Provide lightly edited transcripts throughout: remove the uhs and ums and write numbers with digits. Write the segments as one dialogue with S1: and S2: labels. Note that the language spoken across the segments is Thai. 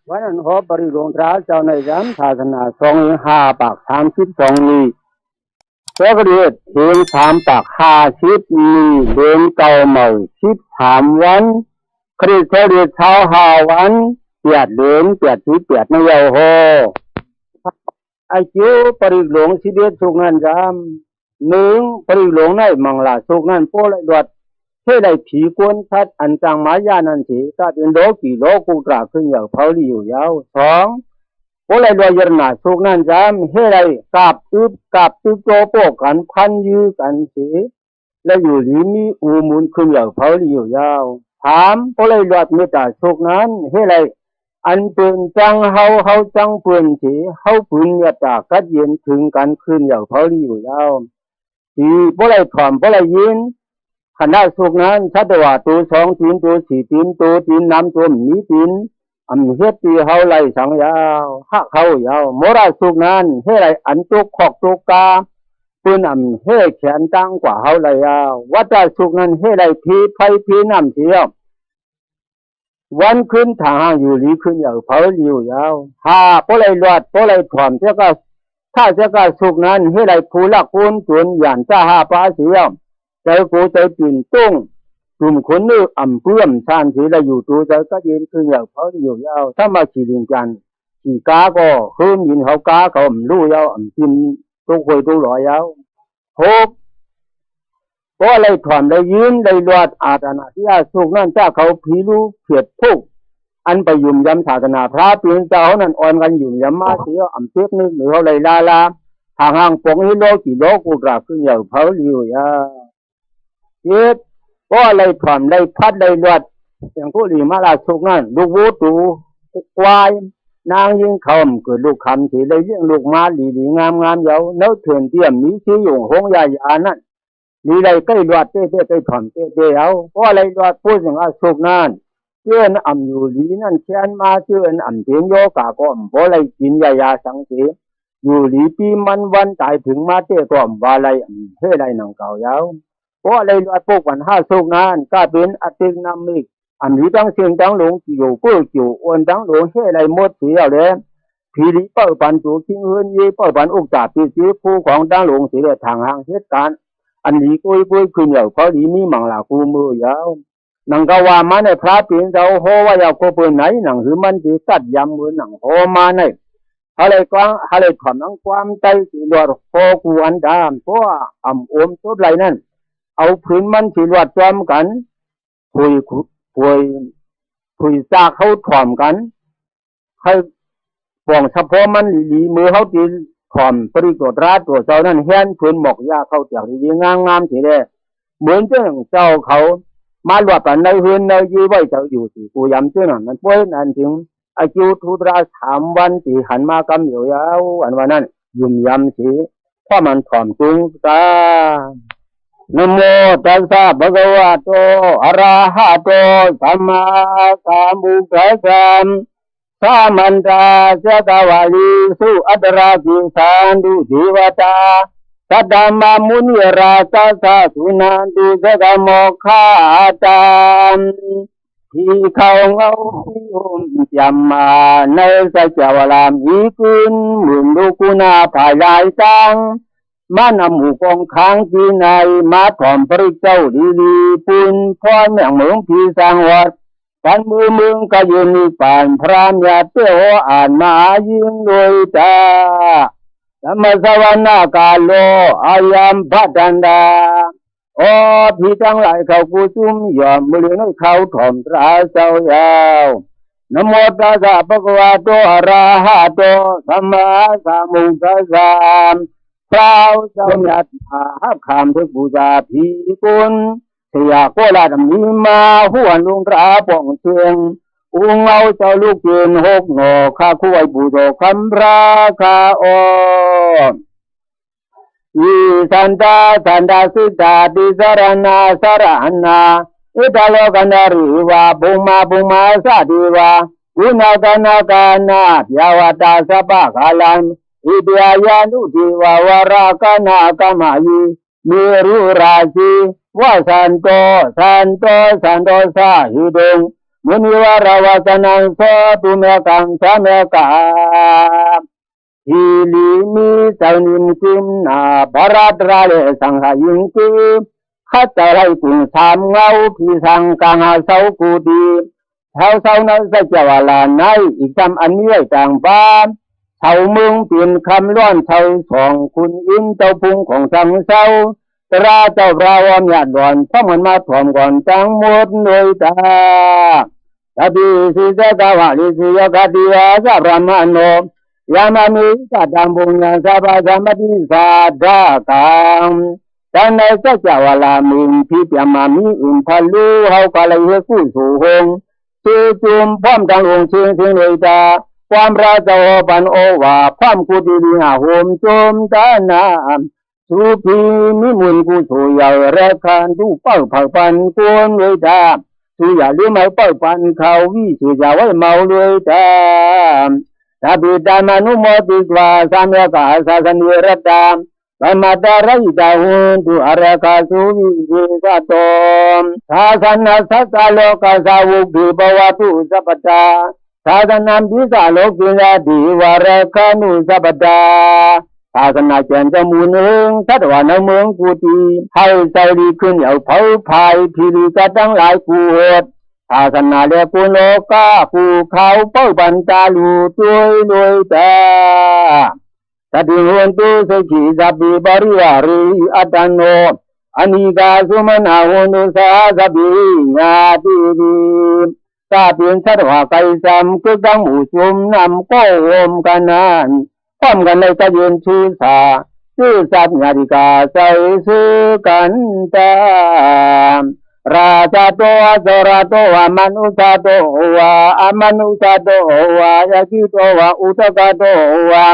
S1: วันนั้นขอปริโลงตราเจ้าในย้ำศาสนา2 5 ปาก 32 นี้ก็เรียกเพียง3 ปาก 50 นี้เดินเก่าเมา13 วันคริสต์เรียกเช้า5 วันเปียดเดินเปียดที่เปียดไม่เยาโหไอจิวปริโลงสิเดสุกนันจำ1ปริโลงในมังลาสุกนันโพลดวดเท่ไรผีกวนทัดอันจังมายานันสีตาเป็นโลกีโลกุตราขึ้นอย่างเผาลีอยู่ยาว2โพลดวยรนาสุกนันจำเท่ไรกับตึกโจโปกันพันยือกันสีและอยู่ลีมีอูมุนขึ้นอย่างเผาลีอยู่ยาว3โพลดวดเมตตาสุกนั้นเท่ไรอันเป็นจังเฮาจังเปืนสีเฮาปืนยาตากัดเย็นถึงกันขึ้นอย่างเผาลีอยู่ยาว4โพลดถอมโพลดยินขณะสุกนั้นชัดว่าตัว2 ตีนตัว4 ตีนตัวตีนน้ำตัวมีตีนเฮ็ดตีเฮาไล่สังยาวหักเฮายาวโมราสุกนั้นเฮ็ดไรอันตุกขอกตุกกาปืนเฮ็ดแขนตั้งกว่าเฮาไล่ยาววัดสุกนั้นเฮ็ดไรพีไฟพีน้ำเสียววันขึ้นทางอยู่ลีขึ้นอย่างเผาลิวยาว5โพลดรอดโพลดถอมเจ้าก็ถ้าเจ้าก็สุกนั้นเฮ็ดไรผู้ลักปูนจวนหยันจ้า5 ปาเสียวใจกูใจตื่นตุ้งกลุ่มคนนึกเพื่อมชานสีละอยู่ตัวใจก็ยืนขึ้นอย่างเขาอยู่ยาวถ้ามาขี่ลิงจันขี่กาก็คืนยินเขากาเขาลู่ยาวกินตัวคุยตัวหล่อยาว6ก็เลยถอนเลยยืนเลยรอดอาตนาที่อาสุกนั่นเจ้าเขาผีรู้เพียดพุกอันไปยุ่มยำศาสนาพระเพียงเจ้านั้นอ่อนกันยุ่มยำมาเสียเทียบนึกหรือเขาเลยลาห่างปงให้โลกี่โลกูกราขึ้นอย่างเขาอยู่ยาวก็เลยถอนเลยพัดเลยรวดอย่างผู้หลีมาลาสุกนั่นลูกวูตูควายนางยิงคำเกิดลูกคำสีเลยเลี้ยงลูกมาหลีงามเยาเนื้อเถื่อนเตี้ยมมีชี้อยู่หงยานั่นลีเลยใกล้รวดเต้ใกล้ถอนเต้เอาก็เลยรวดพูดอย่างสุกนั่นเชื่อนอยู่ลีนั่นแค้นมาเชื่อนเตียนโยกาก็พอเลยกินยาสังเกตอยู่ลีปีมันวันตายถึงมาเต้ก็ว่าอะไรเท่ไรหนังเก่ายาวเพราะอะไรพวกวัน5สุกนั้นก็เป็นอติกนามิกนี้ตั้งเสียงตั้งหลงอยู่กู้อยู่อ้วนตั้งหลงให้อะไรหมดเสียเลยผีลิเป้าปันจูทิ้งเฮือนยี่เป้าปันอุกจ่าปีสีผู้ของตั้งหลงเสียทางห่างเหตุการณ์นี้กุ้ยขึ้นเหล่าเขาดีมีมังลากูมือยาวนังกว่ามาในพระปีนเราโหว่าอยากกูเปิดไหนหนังหือมันจีตัดยำมือหนังโหมาในอะไรกว้างอะไรถอนนังความใจสีหลอดโคกูอันดามเพราะอมทุบไรนั่นเอาพื้นมันสีหลอดจอมกันคุยซาเขาถ่อมกันให้ป่องเฉพาะมันหลีมือเขาตีถ่อมปริโกตราตัวเจ้านั่นเฮียนพื้นหมอกยาเขาเจียวดีงามทีเดียเหมือนเจ้าเจ้าเขามาหลวดปันในพื้นในยีไว้เจ้าอยู่สิกูย้ำเจ้านั่นมันป่วยนั่นถึงอายุทุตรา3 วันที่หันมากำเหนียวยาวอันวันนั้นยุ่มย้ำสิเพราะมันถ่อมจุงตานะโมตัสสะภะคะวะโตอะระหะโตสัมมาสัมพุทธัสสะสามันตาเจตวาลีสุอัตรากิสันตุเทวตาสัตตมะมุนิราชสะสุนันตุสกโมกขาตันที่เขาเอายำมาในสัจวรามอีกุนมุนดูกุณาภายหลายตังมานำหมู่กองค้างที่ในมาถ่อมพระเจ้าดีปุนพ่อแม่เมืองพีสังวัดกันมืองก็ยืนมีป่านพระญาเตโออ่านมายิงโดยตาธรรมสวรรค์กาโลอายัมพัดันดาโอ้พี่ทั้งหลายเขากุจุมยอมมือให้เขาถ่อมตราเจ้ายาวนะโมตัสสะภะคะวะโตอะระหะโตสัมมาสัมพุทธัสสะพระเจ้าญาติหาคำทุกบูชาผีกุลเสียโคลาดมีมาหัวลุงตราป่องเชียงเอาเจ้าลูกเกียน6 หน่อข้าคุยบูโดคำราคาออีสันตาสิตาติสารนาสารนาอิตาโลกันดาริวาปุมาสาดิวาอุณาตนาคานายาวตาสปะกาลันอิเดียยานุทิวาวราคานากามายีมีรุราชีวาสันโตสาหิดง มุนิวาราวาสนังโสตุเมกังสะเมกาทีลีมีเจ้านิมกิมนาบาราดราเลสังหายิงกีข้าจะไรกุงสามเงาพี่สังกังหาเสากูดีเท้าเสานั้นจะเจวาลาในอีกจำอันนี้ไว้ต่างบ้านเสาเมืองเปลี่ยนคำร้อนเสาสองคุณอินเจ้าพุงของสังเสาตราเจ้าพระวามญาติดอนเพราะมันมาถ่วมก่อนจังหมดโดยตาตาบีสิเจกาวาลิสิยกาติวาสะพระมโนยามามิสัตตัมปุญญาสัพพะสัมปติสัทธากังแต่ในสัจจวลามินพิปยามามิอินทะลูเฮากาลเฮกุสุหงชื่อจุมพร้อมดังองค์เชิงสิงเลยตาความราชโอปันโอวาพร้อมกุฏิลิหาโหมจมตานามสุพีมิมุนกุสุยาวแรคันทุเป้าผักปันกวนเลยตาสุยาลืมไม่เป้าปันเขาวิสุยาไว้เมาเลยตาถ้าบิดามานุโมติกวาสามยกาสาสนิรัตตามไปมาตาไรตาหุนตุอารคาสุวิจิกาโตสาสนาสัตตโลกาสาวุกิปวัตุสัพพตาสาสนาพิสาโลกิยาดิวารคานุสัพพตาศาสนาเจนจมูนเองทัดวานเมืองกุฏิให้ใจดีขึ้นเอาเผาภายพิริกตั้งหลายกูเหตุศาสนาเรียกุโลกาภูเขาเป้าบันตาลูช่วยรวยตาตติหวนตุสกิสัพพิบริวารีอัตโนอนิกาสุมนาหวนตุสาสัพพิญาติดีตาเปลี่ยนสัตวะไกสัมกึกังหมู่ชุมนำก็โอมกันนั้นพร้อมกันในตะเย็นชื่อสาชื่อสัพญาติกาใส่ซื้อกันตามราชาโตอาสราโตวามนุษย์โตวาอมนุษย์โตวายาคิโตวาอุตกะโตวา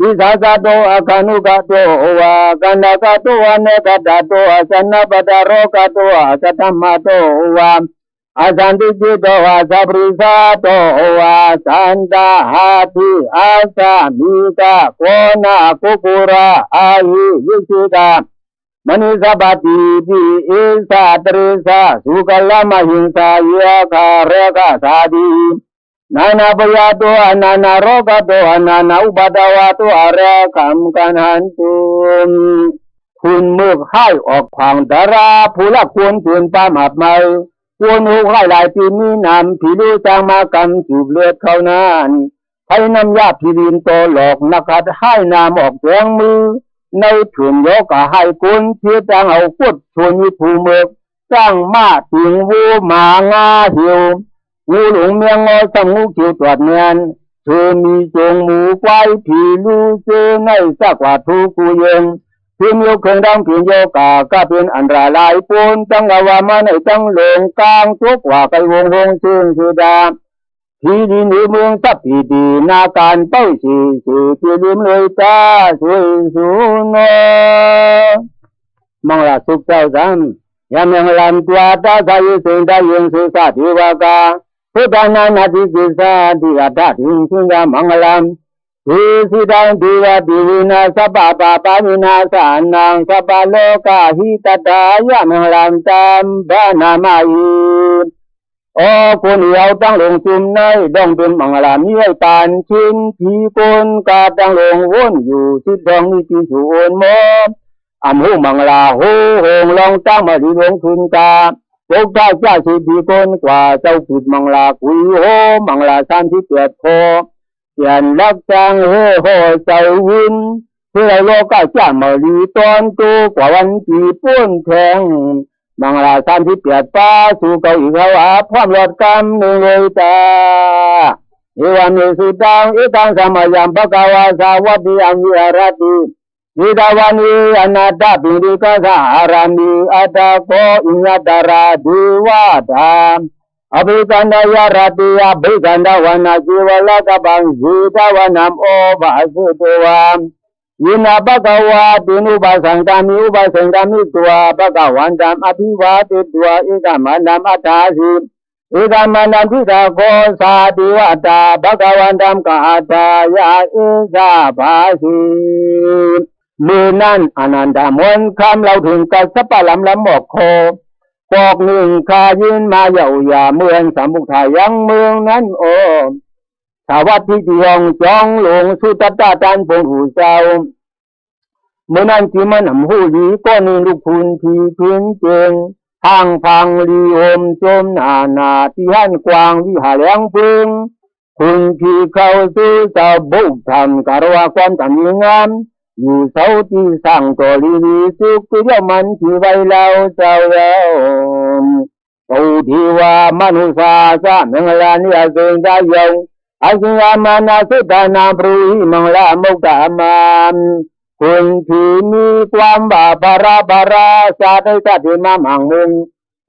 S1: วิสาสะโตอาคานุกะโตวากันดากะโตวาเนกะตะโตอาสนะปะตะโรกะโตอาสัตตมะโตวาอาสันติจิตโตวาสัพริสาโตวาสันตาหาทิอาสามิกะโกนากุกุระอาหิยิสิกามณิสปฏิปิเอสาตริสาสุกลมหิงสายะคาเรกะสาดีนานาปยาโตอนานาโรกะโตอนานาอุปดาวะโตอะเรกัมกันหันตุคุณเมือกให้ออกขวางดาราผู้ละควรเปลี่ยนปามาบเมาควรหูให้หลายปีมีนำผีรู้จางมากำจูบเลือดเขานั้นให้น้ำยาพิรินโตหลอกนักขัดให้นามออกแจงมือในถุนโยกะให้กุนเทียจังเอากุดชวนมีภูเมือกจ้างมาติงวูหมางาหิวงูหลงเมียงงอสงูเขียวตรวจเนียนเธอมีจงหมูควายผีลูเจในสักว่าทุกูเยงเพียงโยกเครื่องดังเพียงโยกาก็เป็นอันตรายหลายปนจังว่ามาในจังหลงกลางทุกว่าไปวงเชิงสุดาทีดีหนือเมืองสับปีดีนาการเป้าสีที่ลืมเลยตาสวยสูนมังลาสุขเจ้าสัมยามยังลำตัวตาสายเสียงได้ยินสุสาธิวากาพุทธานาทิกิสาธิอาตาทิงสิงามังลัมทีสิดังทีวะทีวินาสัพพะปะปะวินาสานังสัพพะโลกาหิตตายามังลัมตัมบานามายีโอ้คนเหลียวตั้งลงจุ่มในดองเป็นมังลามีไว้ตานชินทีคนกาตั้งลงวนอยู่ที่ดองนี้ที่สูนโมอำหูมังลาโหงลองตั้งมาดีลงทุนกาโลกได้เจ้าสิทีคนกว่าเจ้าผิดมังลากุยโหมังลาสันที่เกิดโคเขียนรักจังเฮโหเจ้าวินเพื่อโลกได้เจ้ามาดีตอนตัวกว่าวันที่ป้นแทงมังลาสันที่เปียดป้าสู่เก่าอีกแล้วพร้อมรอดกรรมหนึ่งเลยตาเอวามิสุตังเอตังสมัยยังภะคะวาสาวัตถิอังวิหารตินิดาวานีอนาตาปิริกาสาอารามีอัตตะโกอิญญตราดิวาดามอภิกันดายารติอภิกันดาวนาจิวลกบังสีตาวานามโอบาสุตวามยินาภะคะวาตินุปัสสังกามิอุปัสสังกามิตัวภะคะวันตัมอภิวาติตัวเอกามันตัมอัตถาสิเอกามันตัมทิฏฐาโกสาติวัตตาภะคะวันตัมกาตายาเอกาภาสิมือนั่นอนันตามนคำเราถึงกัสสปะลำหมอกโค ปอกหนึ่งข้ายืนมาเหย่าอย่าเมืองสามบุกไทยยังเมืองนั้นโอสาวัดที่ที่องจองหลงสุตตาจานปงหูเจ้าเมื่อนั้นที่มันหำหูดีก็นี่ลูกคุณที่พื้นเจงทางพังลีโอมโจมนาที่หันกวางวิหารแหลงพึงคุณที่เข้าสู่เจ้าบุกทำการว่าความจำยังงามอยู่เสาที่สั่งตัวลีสุขที่เดียวมันที่ไว้แล้วเจ้าแล้วตูที่ว่ามนุษย์สาเมืองลานิอาเซนใจยงอาศิยามานาสุตานาปรุหิมังลามุกตามามคุณที่มีความบาปาราสาได้สัตย์มามังมุง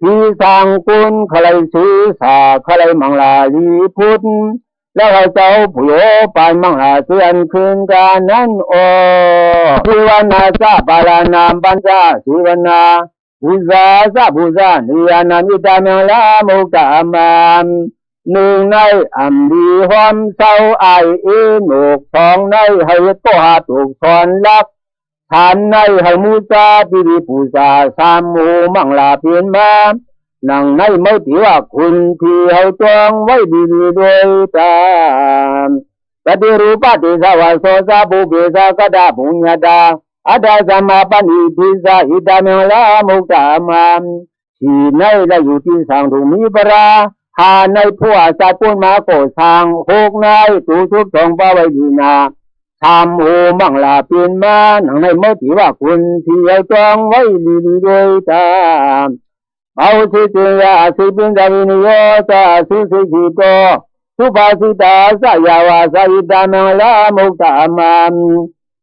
S1: ที่สั่งคุณใครซื้อสาใครมังลาลีพุทธแล้วให้เจ้าผู้โยปานมังลาเสื่อนคืนการนั้นโอภูวนาสาปารานามปัญจสุวรรณาภูษาสาภูษานิยานามิตามังลามุกตามามหนึ่งในอัมดีหอมเศร้าไอเอหนกสองในให้ก็หาถูกสอนลักฐานในให้มูจาที่ดีผู้จาสามหมู่มังลาเปลี่ยนมาหนังในไม่ถือว่าคุณที่เขาจองไว้ดีโดยตามปฏิรูปฏิสาวาโสสาภูเบสากดาปุญญาดาอาดาสมาปณิทิสาอิตาเมลามุกตามามที่ในและอยู่ที่สังถุมีปราหาในผู้อาจารย์ปุณมาโกสางหกนายตูชุดทองปาไว้ดีนาทำโหมังลาเปลี่ยนมาหนังในไม่ถือว่าคุณที่เขาจองไว้ดีโดยตามเอาสิเตียสิปินดาวินิโยตาสุสิจิโตสุภาสิตาสยาวาสอิตามังลามุกตามาม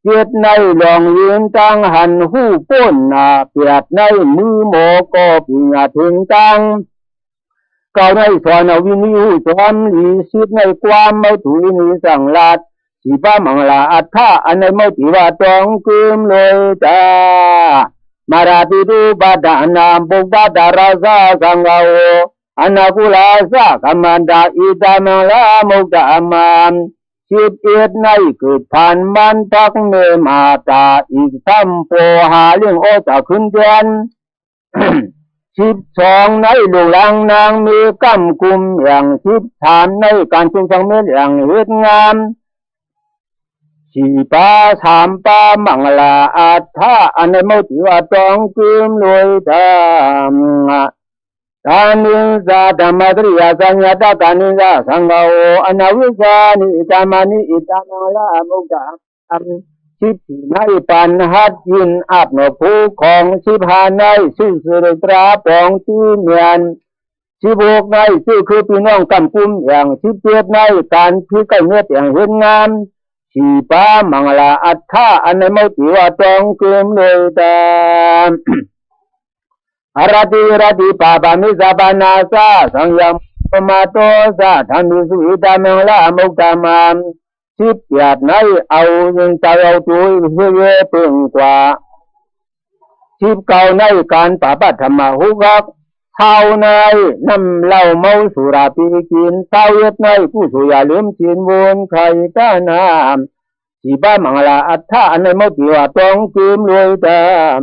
S1: เกียรติในหลองยืนตั้งหันหูป้นนาเปียดในมือโมก็ปิญาถึงตั้งเก่าในสอนวินิหูสอนลีสิทในความไม่ถุยนิสังลาดสีป้ามังลาอัฏฐะอันในไม่ถือว่าตองคืมเลยจ้ามาราปิดูปะดานามปุกปะดาราสาสังฆโออนาคุลาสะกัมมันดาอิตามังลามุกตามามจิตเอ็ดในเกิดผ่านมันทักเมมาตาอีกซ้ำโปหาเรื่องโอจะขึ้นเดือน12ในลูกหลังนางมีกำกุมอย่าง13ในการชุมสังเมตอย่างเหตุงามสี่ปาสามปามังลาอัฏฐะอันในไม่ถือว่าตองคืมรวยธรรมตานิสาธรรมตริยสัญญาตานิสาสังฆโออนาวิสานิอิตามานิอิตามังลามุกตามสิบสี่ในปันหัดยินอาบหนผู้ของ15ในชื่อสุริตราปองที่เมียน16ในชื่อคือพี่น้องกำกุมอย่าง17ในการพิกัยเนื้ออย่างเห็นงามสีปามังลาอัฏฐะอันในไม่ถือว่าตองเกิมเลยตามอาราติปาปามิสาปานาสาสังยมมาโตสาทันดุสุอิตามังลามุกตามาม18ในเอายิงใจเอาตุยเพื่อเพิ่งกว่า19ในการปาปัธรรมหุกักเท่าในน้ำเหล้าเมาสุราปีกิน21ในผู้สุยาลืมจินวนไข่ตาน้ำสีบ้ามังลาอัฏฐะอันในไม่ถือว่าต้องคืมรวยตาม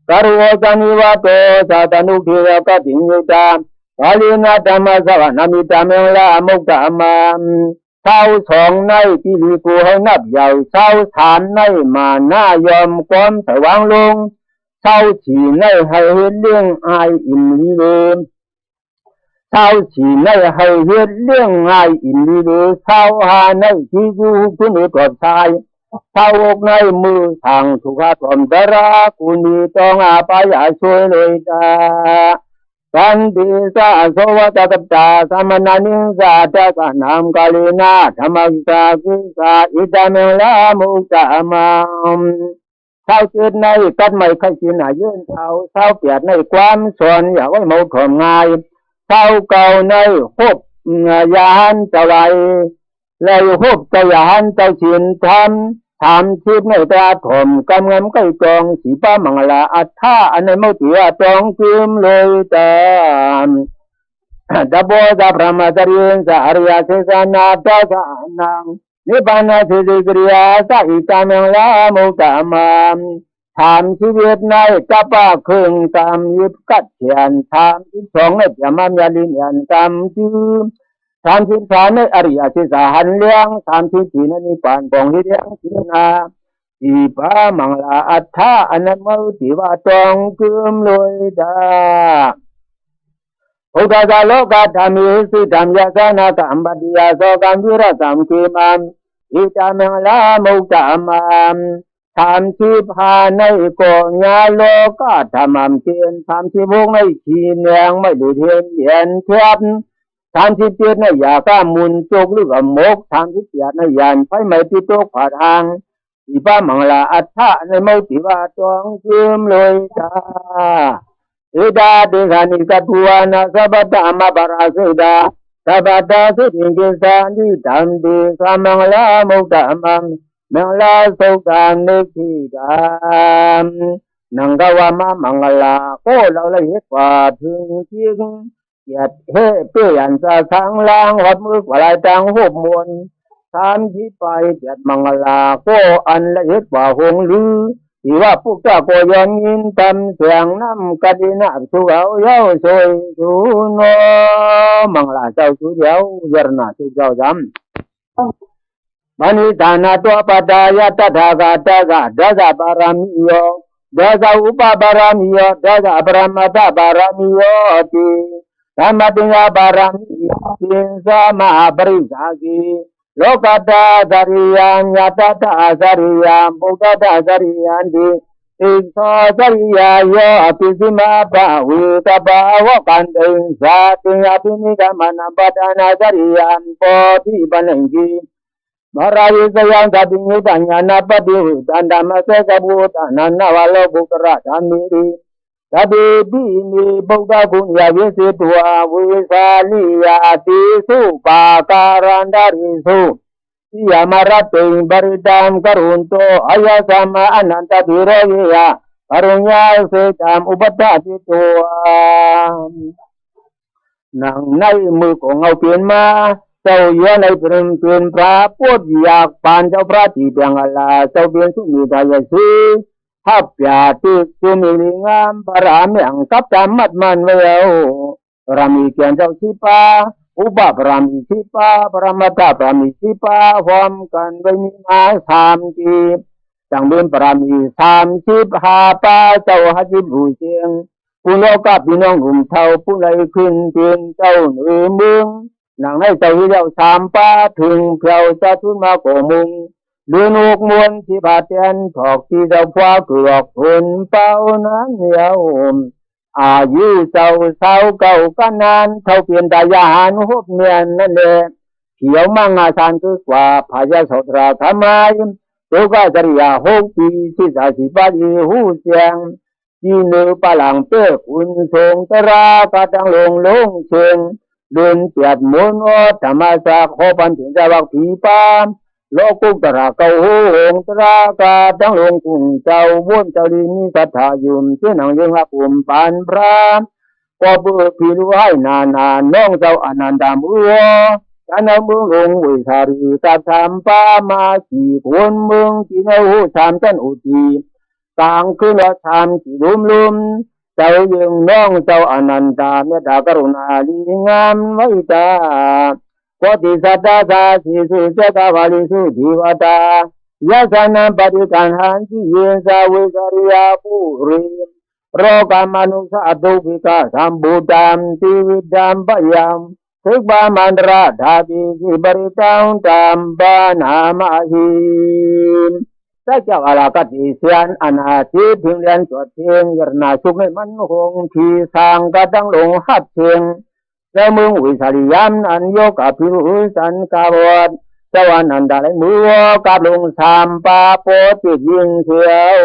S1: การุโอจานิวาโตสาตานุขีวกติญุตากาลินาธรรมสวานามิตามังลามุกตามามเท่า2ในที่ดีกูให้นับใหญ่เท่า3ในมาหน้ายอมความสว่างลงเท่า4ในให้เห็นเรื่องอายอิ่มลีเลเท่า4ในให้เห็นเรื่องอายอิ่มลีเลเท่า5ในที่อยู่คุณเอกชายเท่า6ในมือทางทุกข์ทนดาราคุณมีต้องอาปายาช่วยเลยจ้าสันติสาโสวะตัตตาสัมมานิสาตะกะนามกาลินาธรรมวิสากิสาอิตาเมลามุกตามามเท่า7ในกัดไม่ขยินยืนเท่า8ในความสอนอย่าไว้เมาถ่อมง่ายเท่า9ในหบยานจะไว้แล้วหบจะยานจะชินทำถามชิดในตาถ่อมกำงำใกล้กองสีป้ามังลาอัฏฐะอันในไม่ถือว่าตองคืมเลยตามดับโบจะพระมาจริยสาริยเสสนาตาสานังนิพพานาสิริกริยาสาอิตามังลามุตตามาม ถามชีวิตในกะป้าครึ่งกำยิบกัดเขียน32ในจะมายาลินยันกำจือ33ในอริยสิสาหันเลี้ยง34ในนิพพานปองเลี้ยงสินาสีปามังลาอัฏฐาอนันมรุติวาตองกุมลอยดาอุตตะโลกธรรมิสิธรรมยาสนากัมปติยาโสกัมวิรสัมขีมัมอิจามังลามุตตะมัม35ในกองญาโลกธรรมเทียน36ในขีแนงไม่ดูเทียนเย็นเทียบ37ในยาก้ามุนโจกหรือกับมก38ในยานไฟไม่ติดตกผาทางสีป้ามังลาอัฏฐะในมุติวาตองคืมเลยจ้าเอดาเดกานิกัตวานาสัพพะมาบาราเสดาสัพพะสุติเกสานิธรรมเดสามังลามุตตะมังมังลาสุขังนิคิดามนังกวามะมังลาโคเราละเหตุว่าถึงจริงเหยียดเฮเปียนสะสังลางวัดมือกว่าลายตังหบมวลที่ไปเหยียดมังลาโคอันละเหตุว่าหงลือที่ว่าพวกเจ้าก็ย้อนยินตำเสียงน้ำกะดินาสุเอาเย้าสวยสุโนมังลาเจ้าสุเดียวยรนาสุเจ้าจำบันิตานาตัวปัตายะตถาคตกะดาสะปารามิโยดาสะอุปปารามิโยดาสะปรมัตถปารามิโยติสัมมาติยาปารามิโยติสัมมาปริสากิโลกัตตาสริยังยัตตาสริยังปุกตาสริยังติอิโสสริยโยอภิสิมาภาวิตภาวะกันติสัตติอภินิกามนัมปทานาสริยังโพธิปัญญิมราวิสยังสัพพิญญาณปฏิหุตันธรรมเสกบุตานันนวโลกุกระธรรมิริสัพพิติมิบุตตะกุญญาวิสิตวาวิสาลิยาติสุปาการันดาริสุยามารติบริตามกรุณโตอายาสัมมาอนันตติโรยะกรุณญาเสตามอุปตาติตัวนังในมือของเอาเปลี่ยนมาเจ้าเยอะในเป็นพระพุทธอยากปานเจ้าพระที่เบียงอลาเจ้าเบียงสุมีดายสีทับยาติสุมีลิงามพระรามอย่างกับจำมัดมันไว้แล้วรามีเกียนเจ้าชีปาอุปปรามีชีปาปรมัตถปรามีชีปาพร้อมกันไว้มีมา3ทีจังเป็นปรามี35ปาเจ้าหจิบูเชียงผู้โลกพี่น้องหุ่มเท่าผู้ไรขึ้นเตียนเจ้าหนือเมืองนังให้เจ้าเจ้า3ปาถึงเพียวจะทุนมาโกมุงเลือนกมวนที่บาดเจ็บถอกที่เจ้าฟ้าเกือกคนเป้านั้นเหี่ยวอายุเจ้าเศร้าเก่าก็นานเท่าเปลี่ยนตายาหารหบเมียนนั่นเองเขียวมังอาชานคือกว่าพายาสตราทำไมตัวก็จริยา6 ปีที่สาสิบาดีหูเสียงที่เนื้อปลังเป้คุณทรงตรากาตังลงเชิงเดินเปียดมนอธรรมสาขอปันถึงจะวักผีปามโลกุตระเกาหงตรากาตังลงกุ้งเจ้าวนเจ้าดีมีศรัทธายุ่มเชื่อหนังยังหักปุ่มปานพระก็เบื่อพี่รู้ให้นาน้องเจ้าอนันตามือฉันเอาเมืองลงวิสารีตัดทำป้ามาขี่คนเมืองที่ในหูชามจันอุตีต่างขึ้นละชามที่ลุ่มเจ้ายังน้องเจ้าอนันตาเมตตากรุณาดีงามไว้ตาโพธิสัตตาสีสุเจตาวาลิสุทิวตายาสนาปฏิกันหันที่เยสาวิสาริยาปุริโรกามานุสัตตุภิกาสัมบูตามติวิดามปยามทึกบามันราธาติสิบริตังตามบานามาหิมถ้าเจ้าอาลากติเสียนอนาทิพิงเรียนสวดเทียงยรนาสุขให้มันคงที่สร้างกระดังลงหัดเทียงแล้วมึงวิสาริยามอันโยกอภิรุสันกาบดเจ้าอนันดาเลยมือกับลง3ปาโปติยิงเทียว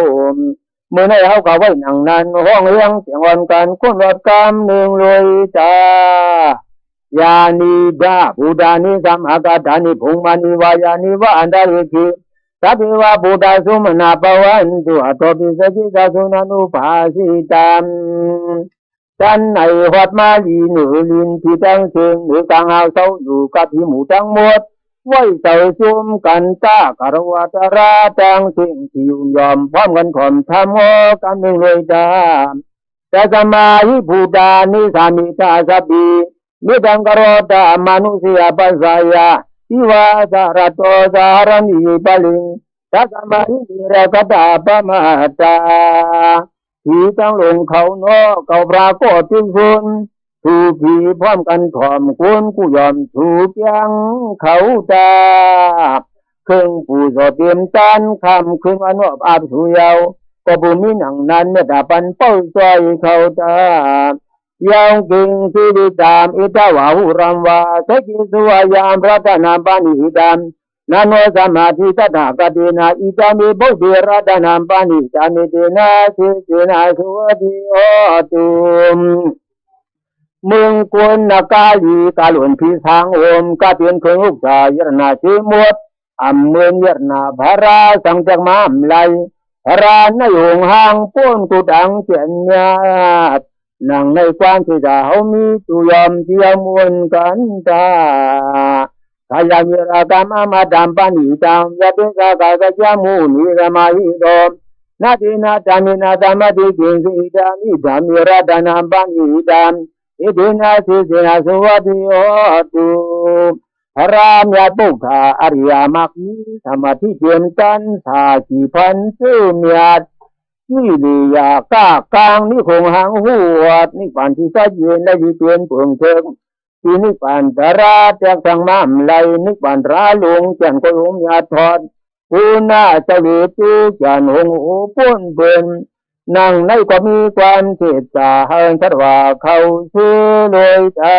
S1: มือในเขาเขาไว้หนังนั้นห้องเลี้ยงเสียงวันกันคนรถกำหนึ่งเลยจ้ายานิดาบูดานิสัมอากาธานิพุงมานิวายานิวะอันดาริกิสัพพิวะบูดาสุมนาปวันตุอโตปิสกิสาสุนานุภาสิตัมจันในหอดมาลีหนูลินที่ตั้งเชิงหรือกลางเอาเสาอยู่กับพี่หมูทั้งหมด ไว้เจ้าชุมกันตาคารวะตราจังสิ่งที่ยอมพร้อมกันข่มทำโอกันหนึ่งเลยตาแต่สมาหิภูตานิสามิตาสบีมิดังกโรตามนุสยปัสสายาทิวาสารโตสารณิปลิงแต่สมาหินิรกตาปมาตาที่ตั้งลงเขาโนเขาปรากฏทิ้งคุณถูกผีพร้อมกันถ่อมคุณกูยอมถูกยังเขาตาเครื่องผู้สอบเตรียมจานคำคืนวันว่าอาบสุยาวก็บุมีหนังนั้นเมื่อตาปันเป้าใจเขาตายาวกิ่งสิริตามอิตาวาหุรัมวาสกิสวายามรัตนาปานิดามนาโนสมาธิตถาคตินาอิจามิบุตรรัตนาปานิจามิเตนะสิเตนะสุวัติโอตุมเมืองกวนนากาลีกาลุนพิสังโอมกาเตียนเคยอุกจายรนาชิมวดอัมเมืองยรนาภาราสังจักมามไลภารานายงหางป้นกุดังเจียนญาตนังในความที่จะเขามีตุยอมเทียมวนกันตาขายามิรากามอามาดามปานิตามยาเปกากากะจามูนิรามาหิโดมนาตินาจามินาตามาติกินสิดามิดามิราดานามปานิดามอิเดนะสิเสนะสุวัติโอตุรามยาปุกขาอริยมรรคธรรมะที่เพียนกันสาขีพันซื่อเมียดที่ลียากากลางนี่คงหางหัวนี่ปานที่ก็เย็นได้ดีเปลี่ยนเปลืองเชิงที่นี่ปานตราแจกทางม้ามไหลนี่ปานราลงแจงก็ลงยาทอดปูนาจะเหลือจูจันหงโอป้นเบิ่นนั่งในก็มีความเสียใจเฮินชัดว่าเขาชื่อเลยตา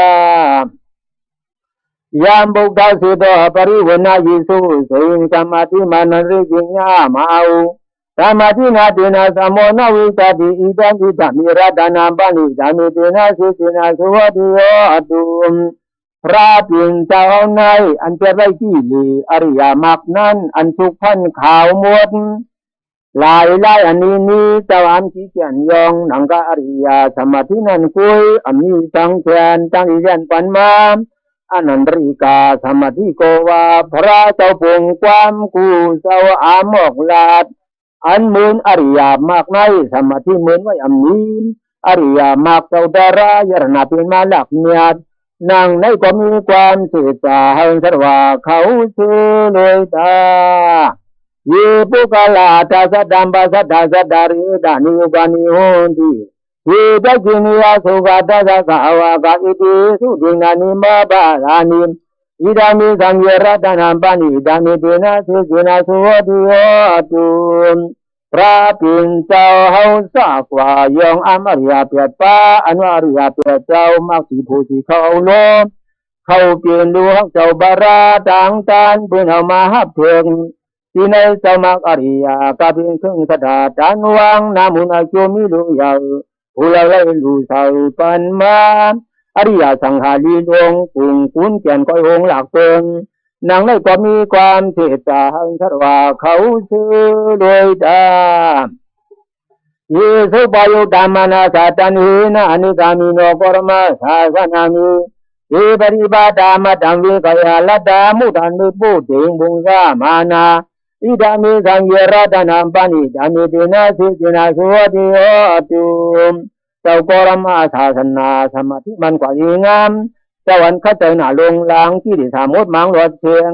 S1: ยามบุกดาสิโดปริวนายิสุสิงสมาธิมานันริจิญญามาเอาสมาธินาตินาสมโนวิตาติอิตังอิตามิราดานาปานิจามิตินาสิสินาสุวัติโยตุมพระปิ่นเจ้าในอันเป็นไรที่ลีอริยมรรคนั้นอันสุขพันขาวหมดลายอันนี้เจ้าอันที่เขียนยองหนังกอริยสมาธินั้นคุยอันนี้สังเกตตั้งอิเดียนปันมาอนันตริกาสมาธิโกวาพระเจ้าปงความกูเจ้าอามอกลาดอันเหมือนอริยมรรคในสมาธิเหมือนไว้อันนี้อริยมรรคเจ้าดารายรณาเป็นมาหลักเนียดนางในก็มีความเสียใจให้สัตว่าเขาชื่อเลยตาเยปุกลาตาสัดดัมบาสัดดาสัดดาริดานิยุกานิโหติเยจักินิยาสุกาตาสักาวากาอิติสุดินานิมาบาลานิอิดามิสังเยรัตนามปานิดามิเตนะสิสินาสุวัติโยตุพระปิ่นเจ้าเฮาสากว่ายองอมริยเปียป้าอนุอริยเปียเจ้ามักสิผู้ที่เขาโลเขาเปลี่ยนดูฮักเจ้าบาราต่างกันเพื่อนเอามาฮับเถิงที่ในสมักอริยกาเพียงครึ่งสดาจานวังนามุนาโยมิลุยาวผู้ละไลลูสาวปันมาอริยสังหารีดวงปุ่งคุ้นแก่นก้อยหงหลักเปิงนางในก็มีความเสียใจทัดว่าเขาชื่อโดยตาเยสุปายุตามานาสัตตันหินานิกามิโนปรมาสาสนามิเอปริบาตามาตังวิกายาลัตตามุตันมิปุติงบุงสามานาอิดามิสังเยรัตนามปานิจามิตินาสิตินาสุวัติโยตุมเจ้ากรมาศาสนาสมาธิมันกว่าดีงามเจ้าวันข้าเจ้าหน้าลงล้างที่ดิสามดมังหลอดเชียง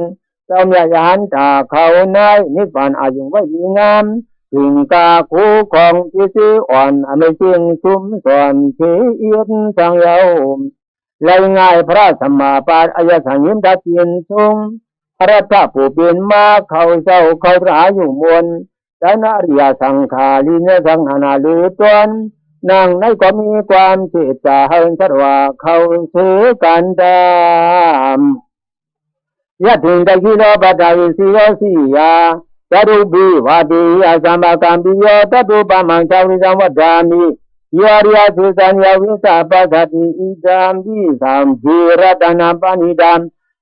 S1: เจ้าเมียยานตาเขาในนิพพานอายุไว้ดีงามถึงกาคูของที่ซีอ่อนอเมซิงชุมส่วนที่เอียดสังเยาเลยง่ายพระสัมมาปาอายสังยินดัดยินทรงพระเจ้าผู้เป็นมาเขาเจ้าเขาพระอยู่มวลแต่นาริยสังขาลีเนสังหานาลือตวนนางในก็มีความเสียใจให้ชัดว่าเขาซื้อกันดามยะถึงได้กิโลปัตตาวิสิโยสิยาจารุบิวาติยาสัมมากัมปิโยตัตุปะมังชาวิสัมวัฏฐามิยาริยสุสัญญาวิสาปัสสติอิจามปิสัมภิรัตนาปานิดาม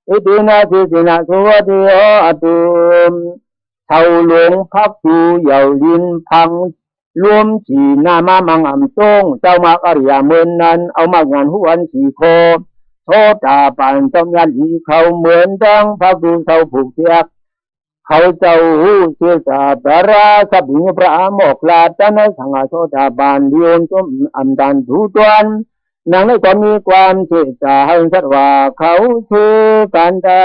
S1: อิตินาสิสินาสุวัติโยตุมเท่าหลวงพักอยู่เหย่าลินพังรวมจีนามามังอ่ำทรงเจ้ามากอริยเมือนนั้นเอามากงานหุวันสีโค โสดาปันต้องยันอีเขาเหมือนดังพระดูเขาผูกเทียบเขาเจ้าหูเสียสาตราสับิงพระโมกลาตนะสังฆโสดาบันโยนจมอันดันทุตวนนางในความมีความเสียสาให้สัตว่าเขาชื่อกันดา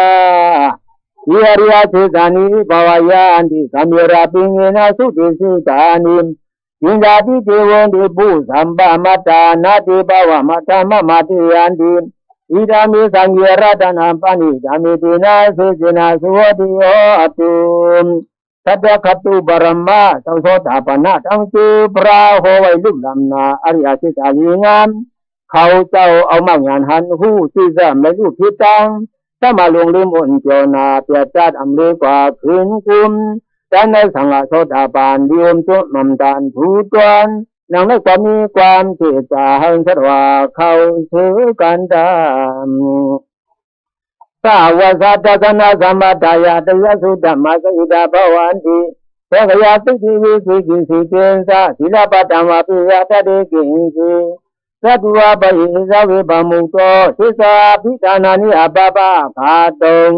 S1: เยริยาชื่อสานิภวายาอันติสัมยราปิงเงนะสุติสุตานิยิงดาปิเทวันติปุสัมปะมัตตานาติภวะมัตตมะมัติยันติอิดามิสังเยระตนาปานิดามิตินาสุจินาสุวติโยตุทัตตะขัตตุบรมะสังโสตาปนะทั้งจือพระโหไว้ลุกลำนาอริยสิกาลีงามเขาเจ้าเอามางานหันหูที่จะไม่รู้พิตังถ้ามาลงลืมอ่อนเจนาเปียจัดอำเลกว่าคืนกุมแต่ในสังฆโสดาบันดิมจุนำตานทุตวนนางในความมีความเสียใจให้สัตว่าเขาถือกันดามสาวกสัตตะนาสัมปทายาตยสุดมาสิดาภวันติเทกยาติวิสุกิสิเตสะศิลปะธรรมปิยะตะเดกินสิสัตวะปะหิสะเวปมุตโตสิสาภิตานานิอัปปะปะคาตุง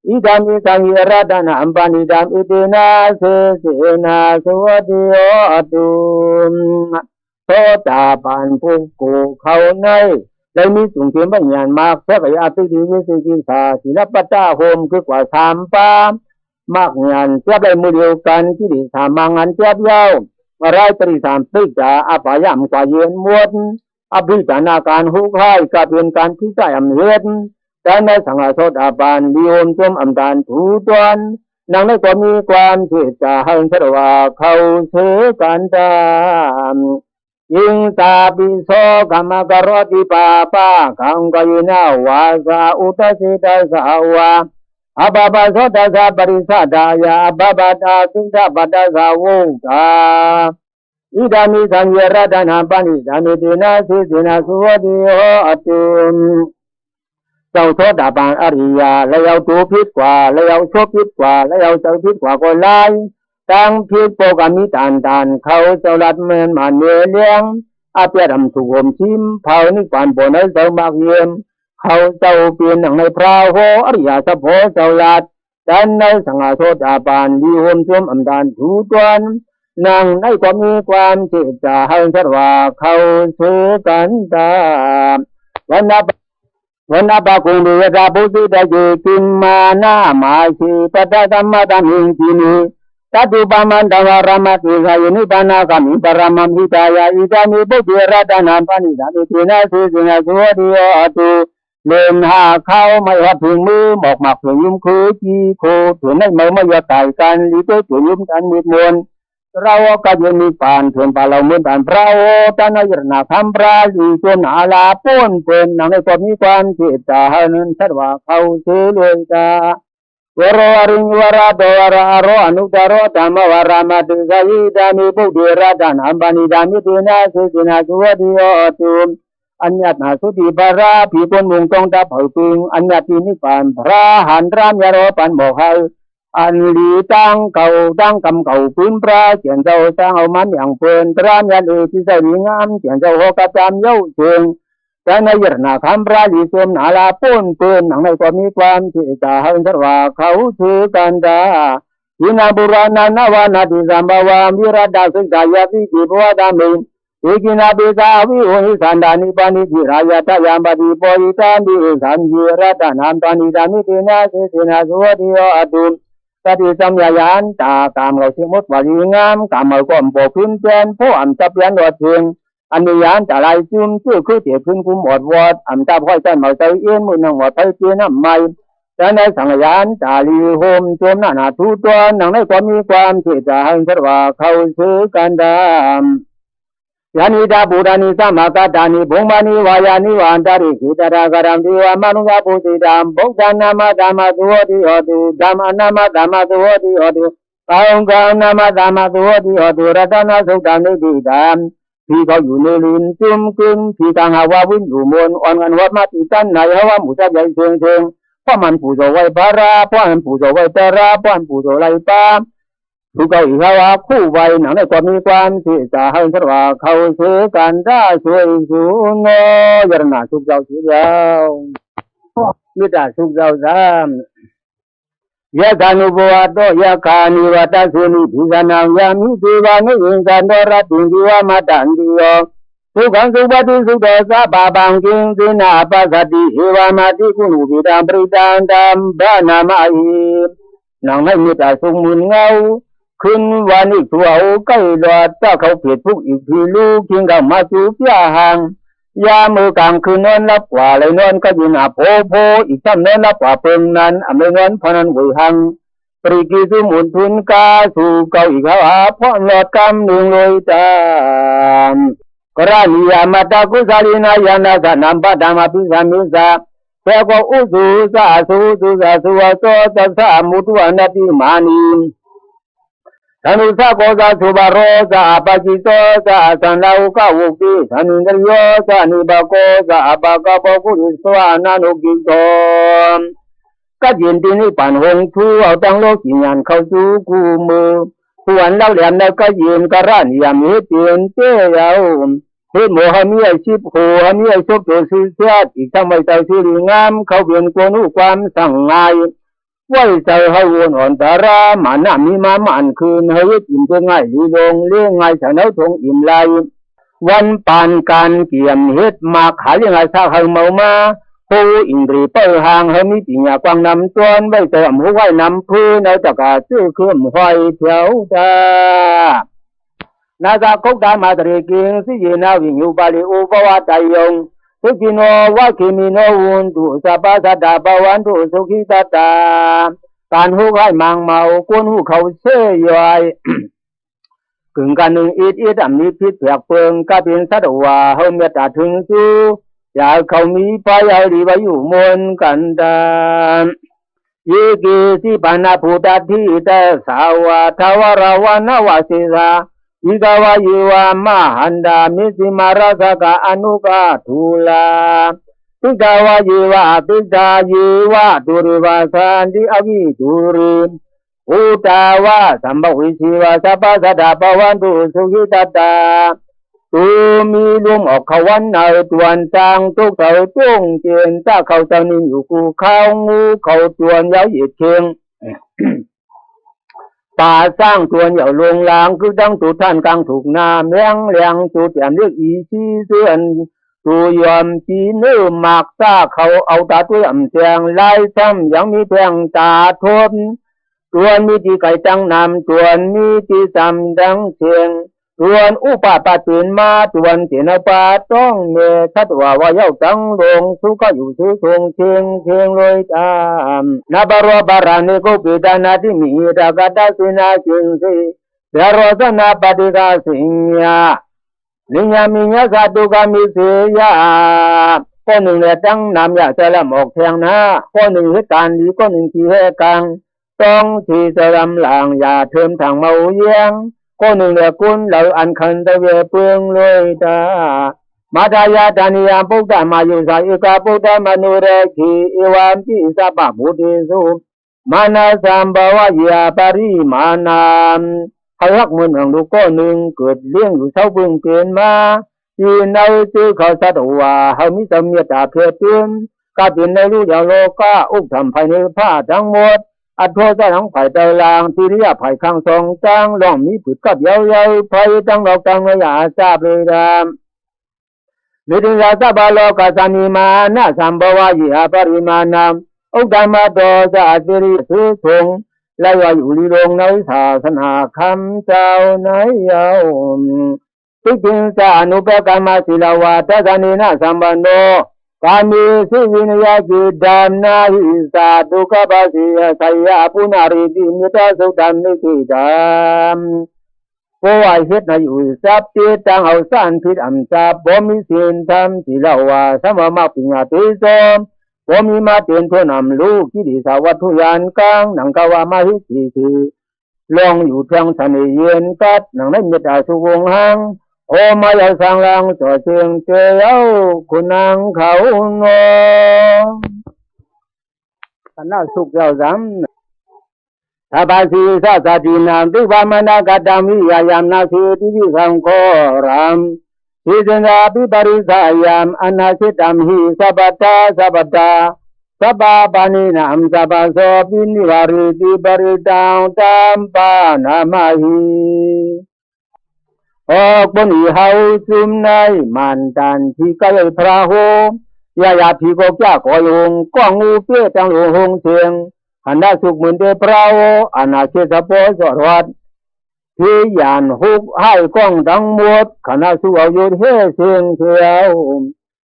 S1: อิดามิสังเยระตนะอัมปานิดามอิตินาเสเสนาสวัสดิโยตุโสดาปันผู้กูเขาในได้มีสูงเทียมปัญญามากเท่ากับอาติดีวิสุกิสาศิลปะตาโฮมคือกว่าสามปามากงานเทียบได้มือเดียวกันที่ดีสามมังงานเทียบเย้ามาไร้ตรีสามปิจาอภายามกว่าเย็นมวดอภิจารณาการหุกให้กับเป็นการพิจารณาเหตุแต่ในสังฆโสดาบันลิโอมจมอัมดานถูตวนนางในความมีความเสียใจให้สัตว่าเขาเชื่อกันตามยิงตาปิโสกรรมกรติปาปะขังกายนาวาสาอุตสิตาสาวาอัปปะโสตสะปริสัทายาอัปปะตาสิทธปัตตสาวงกาอิดามิสังเยระตนะปานิดามิตินาสิสินาสุวติโยตุเจ้าโสดาบันอริยาแล้วตัวพิษกว่าแล้วโชคพิษกว่าแล้วเจ้าพิษกว่าก็ไล่ตั้งพิษโปกามิตานเขาเจ้าลัดเมือนมาเนื้อเลี้ยงอาเปียดำถูกอมชิมเผานิพานบนในเจ้าบากเยี่ยมเขาเจ้าเปลี่ยนหนังในพระโหอริยาสะโพเจ้าลัดแต่ในสังฆโสดาบันดีโฮมชมอัมดานถูตวนนางในความมีความเจตจาให้สัตว่าเขาชื่อกันตามวันนับกุงเบียดาบุตรได้กินมานามาชีปะตะธรรมะธรรมิงจินีตัตุปมันตวารามติสายนิปานากามิปรามมิตายาอิจามิปุจิรัตนาปานิดามิตินาสุสินาสุวติโยตุเล่นหาเข้าไม่หัดถึงมือหมอกหมักถึงยุ่มคือจีโคถึงในมือไม่ยอดไต่กันลิเตถึงยุ่มกันมิดมวลเราก็ยังมีปานถึงปาเราเหมือนปานพระโอตานายรนาคำพระอยู่จนอาลาป้นเป็นนางในความมีความเจตจาให้นั้นสัตว่าเขาเชื่อเลยกาวรวริงวราโดวราโรอนุตโรธรรมวรามาติสายิดามิปุถิราดานัมปานิดามิตินาสุตินาสุวติโยตุอัญญาตนาสุติบาราผีปนมุงตองตาเผาตึงอัญญาตินิพานพระหันรามยาโรปันบอกให้อันลีตั้งเก่าตั้งกำเก่าพื้นพระเจียนเจ้าสร้างเอามันอย่างเปินตรามยันเอที่ใส่ดีงามเจียนเจ้าหกจามเย้าเชิงแต่ในยรนาคำพระลีเสมนาลาป้นเปินหนังในความมีความเจตจาให้สัตว่าเขาถือกันดายินาบุราณานาวานาติสัมภาวามิราดาสุดายาวิจิปวดามิเอกินาเบสาวิโหหิสันดานิปานิจิรายาตายามปฏิปยิตานิสัมยีรัตนามปานิดามิตินาเสตินาสุวติโยอตุกติสัมยายานตากามเราสิมุตวารีงามกามเอาก้มโปขึ้นแจนผู้อัมจับยันวดเชิงอันนี้ยานจะไล่จุ่มชื่อคือเตียขึ้นกุมหมดวอดอัมจับห้อยใจเมาใจเอ็นมือนังหมดไปเจียน้ำไม่แต่ในสังยานจะลีโฮมจมหน้าทุตัวหนังในความมีความเจตจาให้สัตว่าเขาซื้อกันดามยานิดาบุรานิสัมมากัตานิภุมานิวายานิวันตาริกิตระกรัมดิวามานุยาปุติดามบุกานามาดามาตุวติโหตุดามานามาดามาตุวติโหตุปาองกานามาดามาตุวติโหตุรัตนาสุตานิติดามพี่เขาอยู่ในลินจุ่มกึ่งพี่ต่างหาว่าวิญญูมวลอ่อนกันวัดมาติจันไหนฮะว่าหมูสับใหญ่เชิงเชิงเพราะมันปู่โจไว้บาราเพราะมันปู่โจไว้ตราเพราะมันปู่โจไล่ปาทุกข์อีกว่าคู่ไว้หนังในความมีความที่จะให้สัตว่าเขาเชื่อกันได้ช่วยสูงยรนาสุขเจ้าสุดยาว มิตรสุขเจ้าสามยะคานุปวาโตยะคานิวัตสุนิพิสนังยามิสิวานุอินสันโดรัตติวิวามาตันติโยสุขังสุปฏิสุโตสัพพะบังกิงสินาปัสสติเอวามาติกุณุปิตังปริตังตัมบานามาหินางให้มิตรสุขมุนเงาขึ้นวันอีกตัวใกล้หลอดถ้าเขาเพียดทุกอีกทีลูกทิ้งกับมาจูบยาหางยามือกลางคืนนอนรับกว่าเลยนอนก็ยินอาโพโพอีกซ้ำนอนรับกว่าเปิงนั้นอเมนอนพนันวิหังปริกิสุมุนทุนกาสู่เก่าอีกเขาหาเพราะหลอดกำหนึ่งเลยตามกรานิยามาตากุสาลีนายานาสนัมปะธรรมปิสามิสาแปลว่าอุสุสาสุสุสาสุวะโสตัสสะมุตุอนัตติมานีธนุสะโกสะสุบารสะอปะจิโตสะสันลาอุกะวุกิธนุนโยสะนิบะโกสะอปะกะปะกุริสวานานุกิโตก็ยินดีนี่ปั่นหงทูเอาตั้งโลกจิญญาณเข้าสู่กูมือส่วนเล่าแหลมแล้วก็ยินกระร่านยามเตียนเจ้าเฮ็ดหมู่ฮามีอาชีพโหฮามีอาชีพตัวซื่อเสียดอีกทั้งไม่ใจสิริงามเขาเปลี่ยนกวนความสั่งง่ายไว้ใจให้วนอ่อนตาราหมันมีมามันคืนให้กินเพื่อง่ายลีลงเลี้ยงง่ายฉันเอาทงอิ่มไหลวันปานการเกี่ยมเฮ็ดมาขายยังไงซาให้เมามาผู้อินทรีเปิดหางให้มีปัญญากวางนำจวนไว้เติมหัวไว้นำพื้นเอาจากการซื้อเครื่องห้อยเถียวตานาซาคุกดามาตรีกิงสิเยนาวิญญูบาลิอุปวาตายงสุขิโนวะคิมิโนวุนตุสัพพะสัตตาปวันตุสุขิตตาการหูให้มังเมากวนหูเขาเชื่อย่อยกึ่งกันหนึ่งอีดอันนี้พิษเปียกเปิงก็เป็นสัตว์ว่าเฮาเมตตาถึงสู้อยากเขามีไปเอาดีไว้อยู่มนกันดานเยกิสิปานาภูตทิเตสาวะทวราวานาวาสิสาอิกาวายิวามหันดามิสิมาราสกะอนุกาทูลาอิกาวายิวาปิตายิวาตุริวาสันติอวิตุริอุตาวาสัมภวิชีวาสัพพะสัตตาปวันตุสุขิตตาตูมีลมออกเขาวันในตวนจางทุกเต่าจ้งเจียนถ้าเขาจะนิ่งอยู่กูเขางูเขาตวนยาวเหยียดเชียงป่าสร้างตวนเหย่าลงลางคือดังตูท่านกลางถูกนาแมงเลียงตูเตียนเรียกอีชีเสือนตูยอมจีเนื้อหมากซาเขาเอาตาตัวอ่ำเสียงไล่ซ้ำยังมีแทงตาทบตวนมีที่ไก่จังนำตวนมีที่ซ้ำดังเสียงตวนอุปาปาตินมาตวนเจนปาต้องเมทัตวาวายาจังลงสุขอยู่สุทงเชียงเชียงลอยตามนาบารบารานิโกปิดานาทิมีดากาตาสินาจิงสีเดรสนาปฏิกาสิญญาลิญามิญญาสัตุกามิเสียข้อหนึ่งเนี่ยตั้งนำอยากจะละหมอกแทงนะข้อหนึ่งเหตุการณ์ดีข้อหนึ่งที่เหตุการณ์ต้องที่จะรำหลังอย่าเทิมทางเมาเยี่ยงก็หนึ่งเดียกุนเหล่าอันคันตะเวเปลืองเลยตามาทายาตานิยามปุตตะมายุสาอิกาปุตตะมนุเรขีเอวามปิสัพพะบุติสุมานาสัมภวะยาปริมานามเขารักมันหนึ่งลูกก็หนึ่งเกิดเลี้ยงอยู่เท่าเพิ่งเปลี่ยนมาที่ในที่เขาสัตว์ว่าเขามีสมีตาเพียรเตือนก็เป็นในรู้อย่างโลกาอุกทำภายในผ้าทั้งหมดอัตโทจะทั้งฝ่ายตะลางที่ริยาฝ่ายข้างสองจังร้องมีผุดกับเย้าๆฝ่ายตั้งหลอกตั้งไม่อยากทราบเลยดามนิติราตบาโลกาสามีมานาสัมภวะยิอาปริมานามอุตตมะโตจะอติริสุทงและว่าอยู่ลีลงในศาสนาคำเจ้าในเยาวติจิงสานุปกรรมศิลาวาทัศนีนาสัมปันโนกามีสิวินยาจิดามนาหิสาตุกบาสิยสัยยาปุนาริติมิตาสุดันนิกิดามโกวายเฮ็ดให้อยู่สับเตตังเอาสานพิษอัมซาบ่มีศีลธรรมศิลาวาสมมาปิญญาติโสบ่มีมาเตียนเพื่อนำลูกที่ดีสาวัตถุยานกลางหนังกาวามาหิสีทีลองอยู่ทางเสน่ห์เย็นกัดหนังในเมตตาสุวงหังโอมายาสังลังจ่อเชียงเจียวคุณนางเขางอคณะสุขเจ้าสามทบาสีสาสาตินามติวามนากัดามิยายามนาสีติวิสังโครามทิจันดาปิปริสายามอนาชิตัมหิสัพพตาสัพพตา สัพพะปานินามสัพพะโสปินิวาริติปริตังตัมปานามาหิออกบนอีเฮาซุมในมันตันที่ใกล้พระโหยายาพีกอกจากอยงกองอูเปียจังหลวงหงเชียงขันดาสุกมืนเดพระโหอนาเชสโปสรวัดที่ยานหุกให้กองทั้งหมดขณะสู้เอายุดเฮเสียงเทียว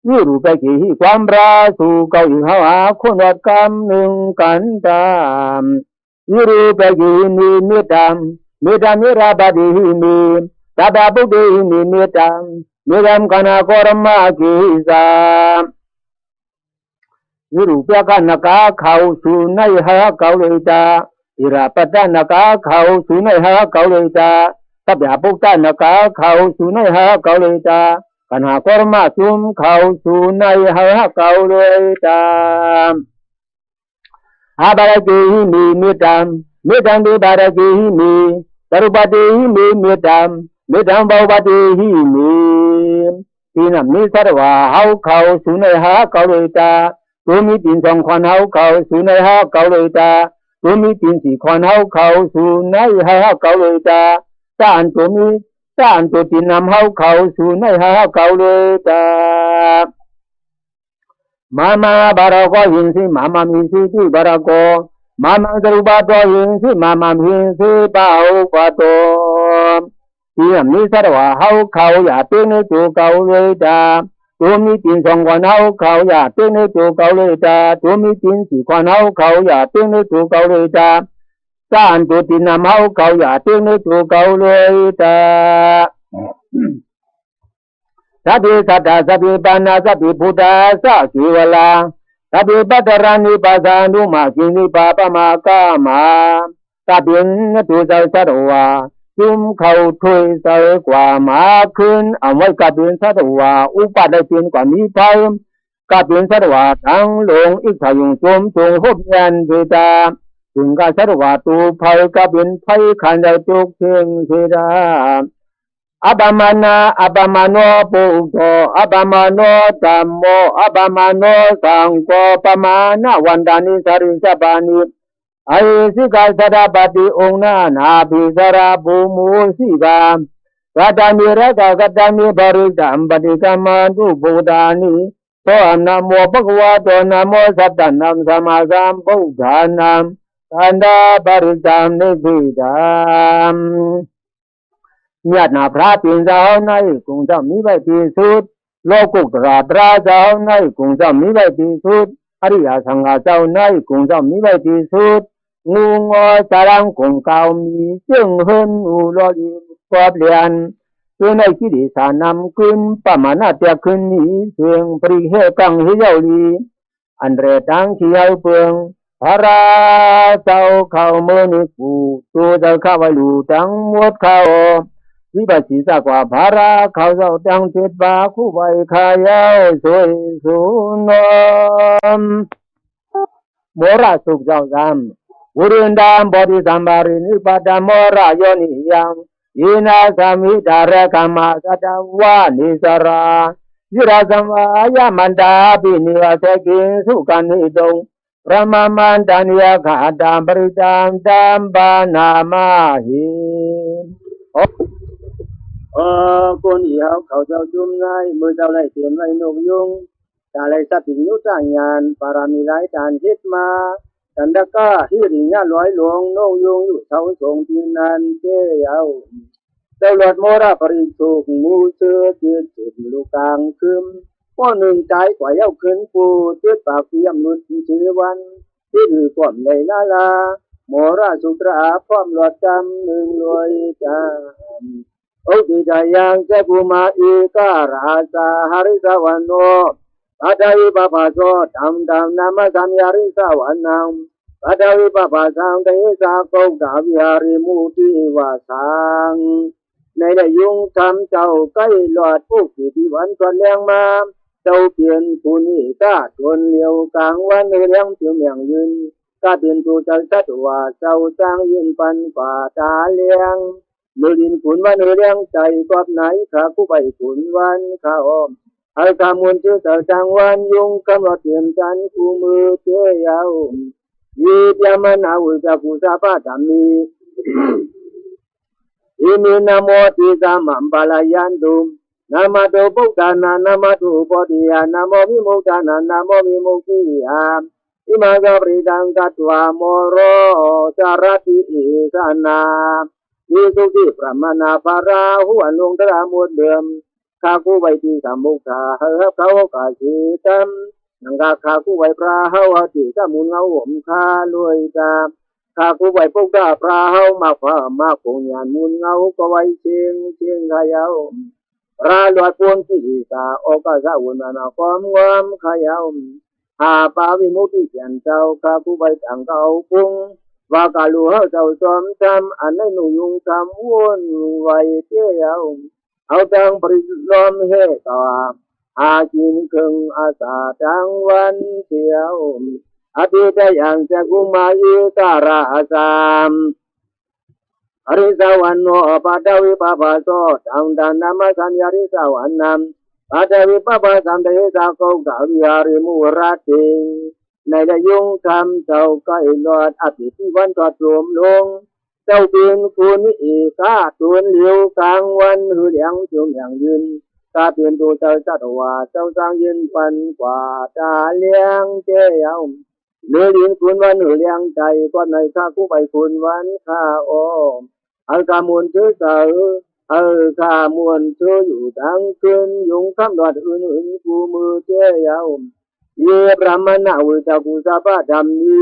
S1: วิรูปกิหิความราสู่เก่าอยู่หาคนวัดกำหนึ่งกันตามวิรูปกิหิมีตามมิราบดีหิมีตาบาบุดีหิมีตามคณะกรมากิสาวิรูปกันกาเขาสู่ในหาเก่าเลยตาอิราปตานกาเขาสู่ในหาเก่าเลยตาตับยาปุกตานกาเขาสู่ในหาเก่าเลยตาคณะกรมาซุมเขาสู่ในหาเก่าเลยตาอาบารากิหิมีตามดีบารากิหิมีตรุปติหิมีตามบาวปติหิมีที่นำนิสรวาเฮาเขาสู่ในหาเก่าเลยตาตัวมีตินสองคนเฮาเขาสู่ในหาเก่าเลยตาตัวมีตินสี่คนเฮาเขาสู่ในหาเก่าเลยตาตานตัวตินนำเฮาเขาสู่ในหาเก่าเลยตามาบาราโกหินสิมามีสิที่บาราโกมาสรุปาโตหินสิมาหินสิปาอุปาโตที่นำนิสรวาเฮาเขาอย่าเป็นในตัวเก่าเลยตาตัวมีตินสองคนเฮาเขาอย่าเป็นในตัวเก่าเลยตาตัวมีตินสี่คนเฮาเขาอย่าเป็นในตัวเก่าเลยตาสานตัวตินนำเฮาเขาอย่าเป็นในตัวเก่าเลยตาสัพพิสัตตาสัพพิปานาสัพพิพุทธาสัพพิวลาสัพพิปัตตานิปัสสานุมากินิปาปมากามาสัพพินตุสัสสะวาจุมเขาถุยใส่กว่ามาขึ้นเอาไว้กับเป็นสัตวาอุปาได้เป็นกว่ามีภัยกับเป็นสัตวาทั้งหลงอีกทายุงจมจงหบยันเทตาถึงกับสัตวาตูภัยกับเป็นภัยขันได้ตุกเชิงเทตาอัปมาโนปุกโตอัปมาโนตัมโมอัปมาโนสังโฆปมานะวันดานิสาริสัปานิไอสิกาสดาปฏิองค์นาภิสราภูมูสิกากัตมิระกัตมิบริสัมปติกามันตุบูดานิโตนะโมภะคะวะโตนะโมสัตตนัมสัมมาสัมพุทธานัมอันดาบริสัมนิพิดามญาตินาพระปิณเจ้าในกรุงจะมีไว้ที่สุดโลกุตระพระเจ้าในกรุงจะมีไว้ที่สุดอริยสังฆเจ้าในกรุงจะมีไว้ที่สุดงูงอจารังคงเก่ามีจึงเฮินอุรอดีกอบเลียนตัวในกิริสานำขึ้นประมาณเตียขึ้นนี้เสียงปริเฮกังเฮียวลีอันเรตังเขียวเปืองพระราเจ้าเข้าเมื่อนิกูตัวเจ้าข้าไว้ลูทั้งหมดเขาวิบัติศีกว่าพระราเขาเจ้าจังเจ็ดบาคู่ไว้ขายาวสวยสุนมโมราสุขเจ้าจำบุรินดามบดิสัมบารินิปตามราโยนิยังยินาสามิดาระกามาสัตวานิสรายิราสัมวายามันดาปินิวาสกิสุกันนิตงพระมามันตานิยาขาตามปริตามตามบานามาหิคนอีเขาเจ้าจุ่มในมือเจ้าไล่เตียนไว้นกยุงตาไล่สัตว์ยุสางยานปารามีไล่ตานฮิตมากันดก้าที่ริญญาลอยหลวงนกยุงอยู่เสาทรงที่นันเจ้าเจ้าหลอดโมราปริสุขมูเสือเจือจุดลูกกลางคืมป้อหนึ่งใจกว่าเย้าขึ้นปูเจือปากเพียมนุนชื่อวันที่ถือก่อนในลาโมราสุตราพร้อมหลอดจำหนึ่งรวยจำโอติจายังเจ้าภูมาอีการาสาหริสวันโนปัจจิปปะโสตัมนามาสัมยาริสวันนังปัจจิปปะสังเตสาโกกาวิหาริมุติวาสังในได้ยุงทำเจ้าใกล้หลอดผู้ที่วันส่วนเลี้ยงมาเจ้าเปลี่ยนผู้นี้ก้าทนเลี้ยวกลางวันเลี้ยงเที่ยวเมียงยืนก้าเปลี่ยนตัวเจ้าสัตว่าเจ้าสร้างยืนปันป่าตาเลี้ยงเนื้อดินขุนวันเลี้ยงใจกอบไหนข้าผู้ไปขุนวันข้าอ้อม hai kamun chư tờ trang văn dung cam lo tiềm chắn cu mư chế yao yi yamana uja kusapa dhammi imi namo tisa mampalayantum namato buddhana namato bodhiya namo vimukkhana namo vimukhiya imaga pridang katva moro sarati isanaวิสุทธิพระมนาภาราหัวลงตระมวลเดิมข้าคู่ไว้ที่สมุขะเฮาเขากาชีตัมนังกาข้าคู่ไว้พระเฮาที่สมุนเงาห่มข้าลวยตาข้าคู่ไว้พวกดาพระเฮามาฟ้ามาคงยานมุนเงาก็ไว้เชียงขายาวพระลอยพวงที่ตาโอกาสวุ่นนาความงามขายาวหาปาวิมุตติเกียนเจ้าข้าคู่ไว้ต่างเก่าพุงว่ากาลูเฮาเจ้าจอมจำอันในหนูยุงจำวนไว้เที่ยวเอาจังปริลมเฮต่อหากินครึ่งอาสาจังวันเที่ยวอภิทยังจะกุมาอิตาราสามอริสาวันโนปัตตวิปปะโสตังดันนามาสัญญาริสาวันนำปัตตวิปปะสัมเดสาโกกาวิหาริมุราติในระยงคำเจ้าก็อินอดอภิที่วันก็รวมลงเจ้าเป็นคุณอีกาตุนเหลียวกลางวันหือเลี้ยงจุ่มอย่างยืนกาเป็นตัวเจ้าจัตวาเจ้าสร้างยืนปันกว่าตาเลี้ยงเจ้าเนื้อลิ้นคุณวันหือเลี้ยงใจก็ในข้าคู่ไปคุณวันข้าโออัลกามุนชื่อเสืออัลกามุนชื่ออยู่ดังคืนยุงคำดอดอื่นกูมือเจ้าเยบรามนาวิจากุสาปะดัมมี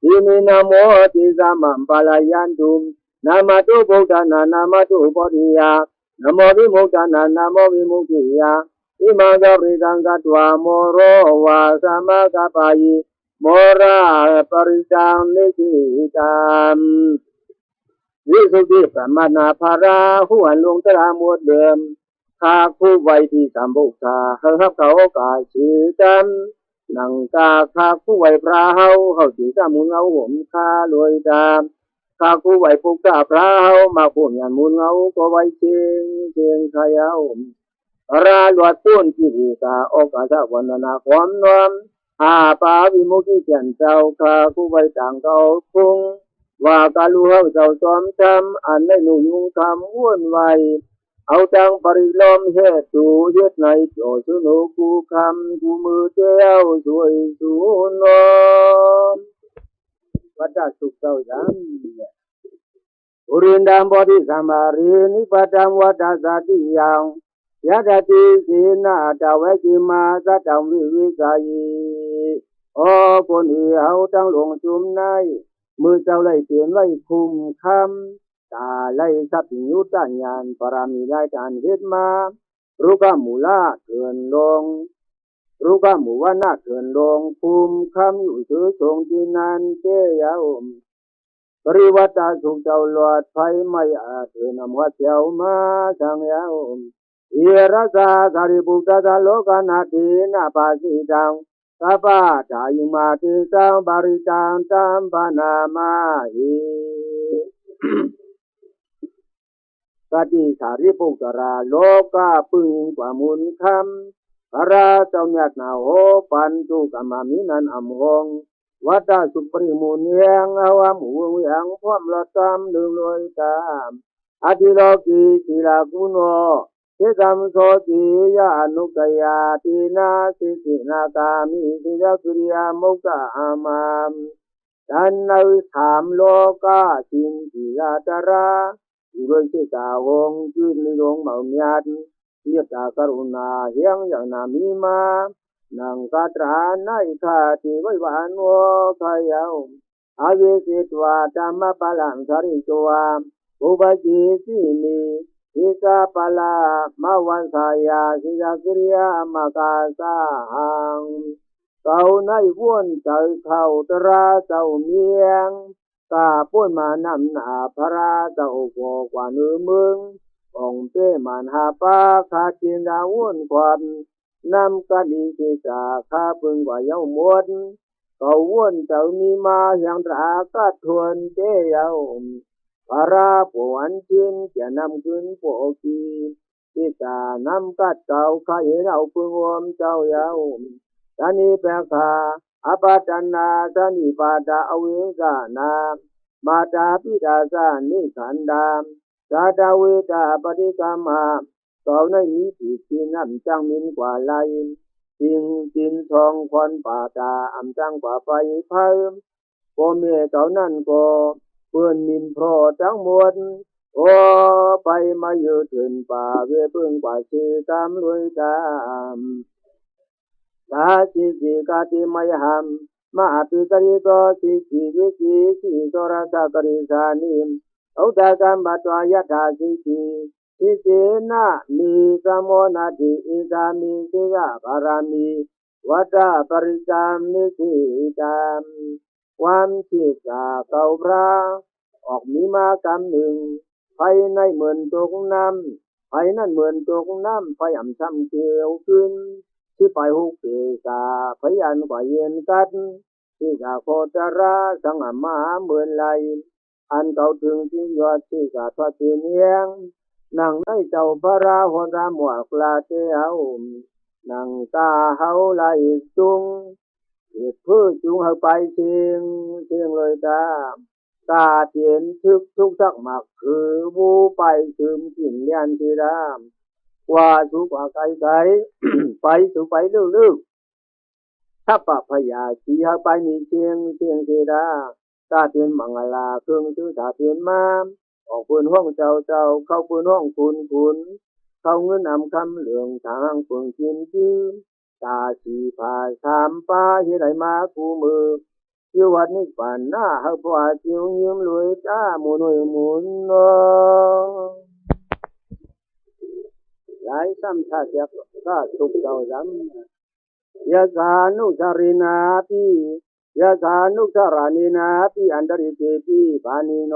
S1: อิมินาโมติสามัมปาลายันตุมนามาตุโพธานานามาตุโพธิยานโมวิมุตตานานาโมวิมุขิยาอิมังกะปริตังกัตวาโมโรวาสามะกะปายิโมราปริจังนิสิตัมวิสุทธิพระมนาภาราหัวลงตระมวลเดิมข้าคู่ไว้ที่สมุขะเฮาเขากาชีตัมนังกาข้าคู่ไว้พระเฮาที่สมุนเงาห่มข้าลอยตามข้าคู่ไว้พวกดาพระเฮามาพวกยานมุนเงาก็ไว้เชียงขายาวราลวดต้นกิริกาโอกาสวันนาความน้อมหาปาวิมุขิเกียนเจ้าข้าคู่ไว้ต่างเก่าพุงว่ากาลูเฮาเจ้าจอมจำอันในหนูยุงคำวุ่นวายเอาจังปริลมเหตุยึดในโจสุนุกูคำกูมือเจ้าช่วยสูนอมวัดสุขเจ้าจังอุรินดามบดิสัมมารีนิปตังวัดสัตติยังยะดติสีนาตาเวกิมาสัตตังวิวิสายีโอคนอีเอาจังหลงจุมในมือเจ้าไล่เตียนไว้คุมคำตาไล่ทับยุตัญญาณปรามีไล่ทานเฮ็ดมารุกมูลาเกินลงรุกมูวนาเกินลงคุมคำอยู่ถือทรงที่นันเจยาปริวัตาสุขเจ้าหลอดไฟไม่อาจนำวัดเจ้ามาสังยาเอราซาสาริปุตตะโลกานาทีนาปาสิตังกาปาทายิมาติสังบาริตังตัมปนามาหิกติสาริปุตตราโลกาปึงกว่ามุนคำพระเจ้าญาตินาโหปันตุกามามินันอัมหงวัดสุปริมุนเยังอาวามูยังพร้อมละตามดึงลอยตามอธิโลกีศิลากุโนเทสัมโสติยานุกยาตินาสิสินากามิติยสุริยมุกขามามดันนาถามโลกาสินติยาตราอิโรชิตาวงจิตนิยงเมาเมียดเทียตากรุณาเฮียงอย่างนามีมานังกาตราไนคาติไว้วานโวขยาวอาเวสิตวาธรรมปาลังสาริโตวาอุปจิสินีอิสาปลามาวันสายาสิยาสุริยามากาสาหังเก่าในวนใจเข้าตราเจ้าเมียงกาป่นมานำหนาพระเจ้าโกกว่านือมึงองเป้มันหาปาคาจินดาวนควันนำกะดีกิจาข้าพึงกว่าเย้ามดเขาวนเจ้ามีมาอย่างตรากาทวนเจ้าพระปวนจินจะนำขึ้นโปกี
S2: ที่จะนำกัดเก่าข้าเราพึงวมเจ้าเยาวสานิเปคาอปัตตนาสานิปาตาอเวสานามาตาปิดาสานิขันดามสาดาเวตาปฏิกรรมาเขาในนี้ที่ที่นั่นจังมินกว่าลายสิ่งจินทองควันป่าตาอำจังกว่าไปเพิ่มโกเมเจ้านั่นก็เพื่อนนินโปรทั้งหมดโอไปมาอยู่ถึงป่าเวพึ่งกว่าชีตามลุยตามสาจิสิกาติมยหัมมาปิกริโตสิกิวิกิสิโสรสกริสานิมอุตกรรมบัตวายตาสิกิทิเสนะมีสมโมนาติอิสามิสิยาภารามิวัตปริจามนิสิตามความชิดาเก่าพระออกมีมากรรมหนึ่งไฟในเหมือนตกน้ำไฟนั่นเหมือนตกน้ำไฟอ่ำซ้ำเกลียวขึ้นที่ไปหุกเกษาพยันกว่าเย็นกันที่กาโคตระสังหามาเหมือนไหลอันเก่าถึงที่ยอดที่กาทอดเนียงนั่งในเจ้าพระราหดาหมวกลาเทียวนั่งตาเฮาไหลจุงเหตุเพื่อจุงเฮาไปเชียงเลยตาเตียนทึกทุกทักหมักคือบูไปซึมกินเลียนทีรามว่าสุกว่าไกลไปสุไปลึกถ้าปะพยาสีเฮาไปนี่เชียงทีราตาเตียนมังลาเครื่องชื่อตาเตียนมาออกปืนห้องเจ้าเข้าปืนห้องคุณเข้าเงินนำคำเหลืองทางปืนกินชื่อตาสีผาสามป้าที่ไหนมากูมือชีวัดนี้ป่านหน้าเฮาพว่าจิวยิ้มรวยจ้าหมุนหมุนเนาะหลายซ้ำชาติยักษ์ก็ทุกเจ้าจำยะสานุสารินาปียะสานุสารานินาปีอันดริเกปีปานิโน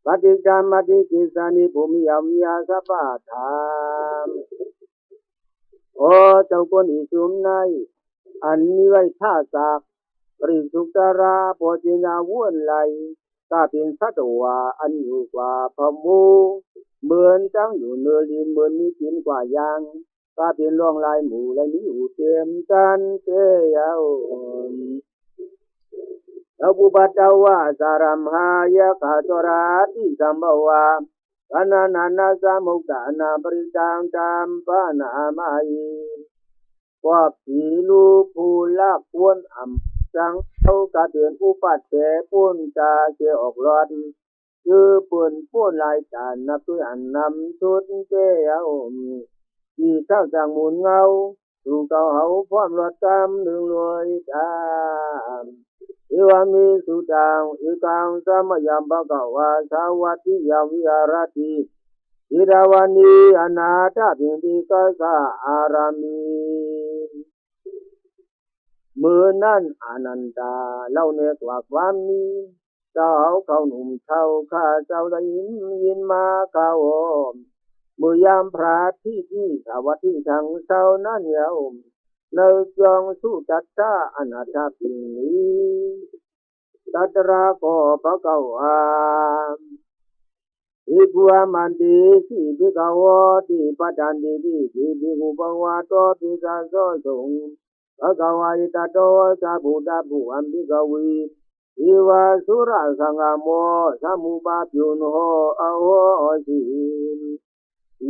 S2: ปฏิจามติกิสานิภูมิยามิยาสัพพะธรรมโอ้เจ้าคนอิสุมในอันนี้ไว้ท่าสากปริสุตราโพธินาวนไหลตาเป็นสัตวาอันอยู่กว่าพมูเหมือนจังอยู่เนื้อลินเหมือนมีกินกว่ายังตาเป็นล่องลายหมู่และนี้อยู่เต็มกันเทียวเราบุปผาวาสารัมหายะขาตราติสัมภวาปนานาสมุกตานาปริจังจามปานามายีควบสีลูภูลักวนอัมสังเขากระเดือนอุปัตเถปุนจาเกออกรอดคือปุ่นลายจานนับตัวอันนำสุดเจียวที่เท่าจังมุนเงาสู่เก่าเฮาพร้อมรอดกำหนึ่งรวยตามอิวามิสุตังอิกังสมยามภะคะวาสาวัตถิยาวิหารติอิดาวานีอนาถปิณฑิกัสสะอารามิเมื่อนั้นอนันตาเล่าเนกว่าความมีเจ้าเขาหนุ่มเท่าข้าเจ้าได้ยินมาข่าวเมื่อยามพระที่สวัสดิทางเจ้านั้นเยาวในจองสู้จัตตาอนาถปิณฑิตัตระโกภะคะวาอิกุอามันติสิภิกขวติปัจจันติติภิกขุปวาโตปิสัสโสสงภะคะวะอิตโตสัพพุทธะภูอัมภิกขวีอิวาสุราสังฆโมสัมมุปาปิโนอโหสิ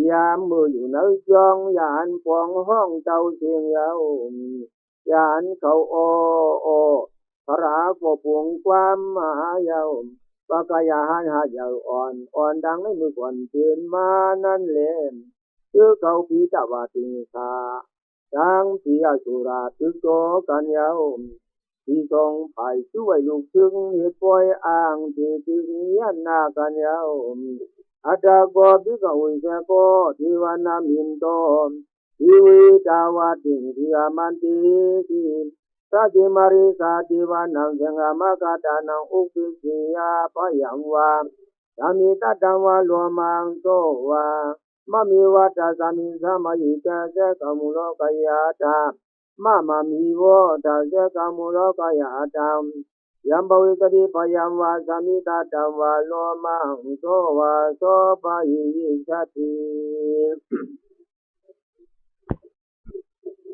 S2: ยามมืออยู่ในจองยานปองห้องเจ้าเสียงยาวยานเขาโอพระโกปวงความมหายาวปะกายาหายาวอ่อนดังในมือก่อนเตือนมานั่นแหละชื่อเขาปีตาวาติงสาดังปีอสุราตึกโตกันยาวที่ทรงไผ่ช่วยลูกถึงเหตุป่วยอ้างที่ถึงยันนากันยาวอัตตาโกภิกขวิเสโกทิวานามินโตทิวิตาวาติงทิอามันติทิสัจจิมาริสัจจิวานังสังฆมากตานังอุปิสิยาปยัมวาสามิตัตตังวาโลมังโตวามะมิวัตตสามิสัมมายิเตเสกมุโลกายาตามะมิโวตัสสะกมุโลกายาตาม ยัมบวิกติพยามวาสามิตาตัมวาโลมังโสวาโสปะหิยิชติ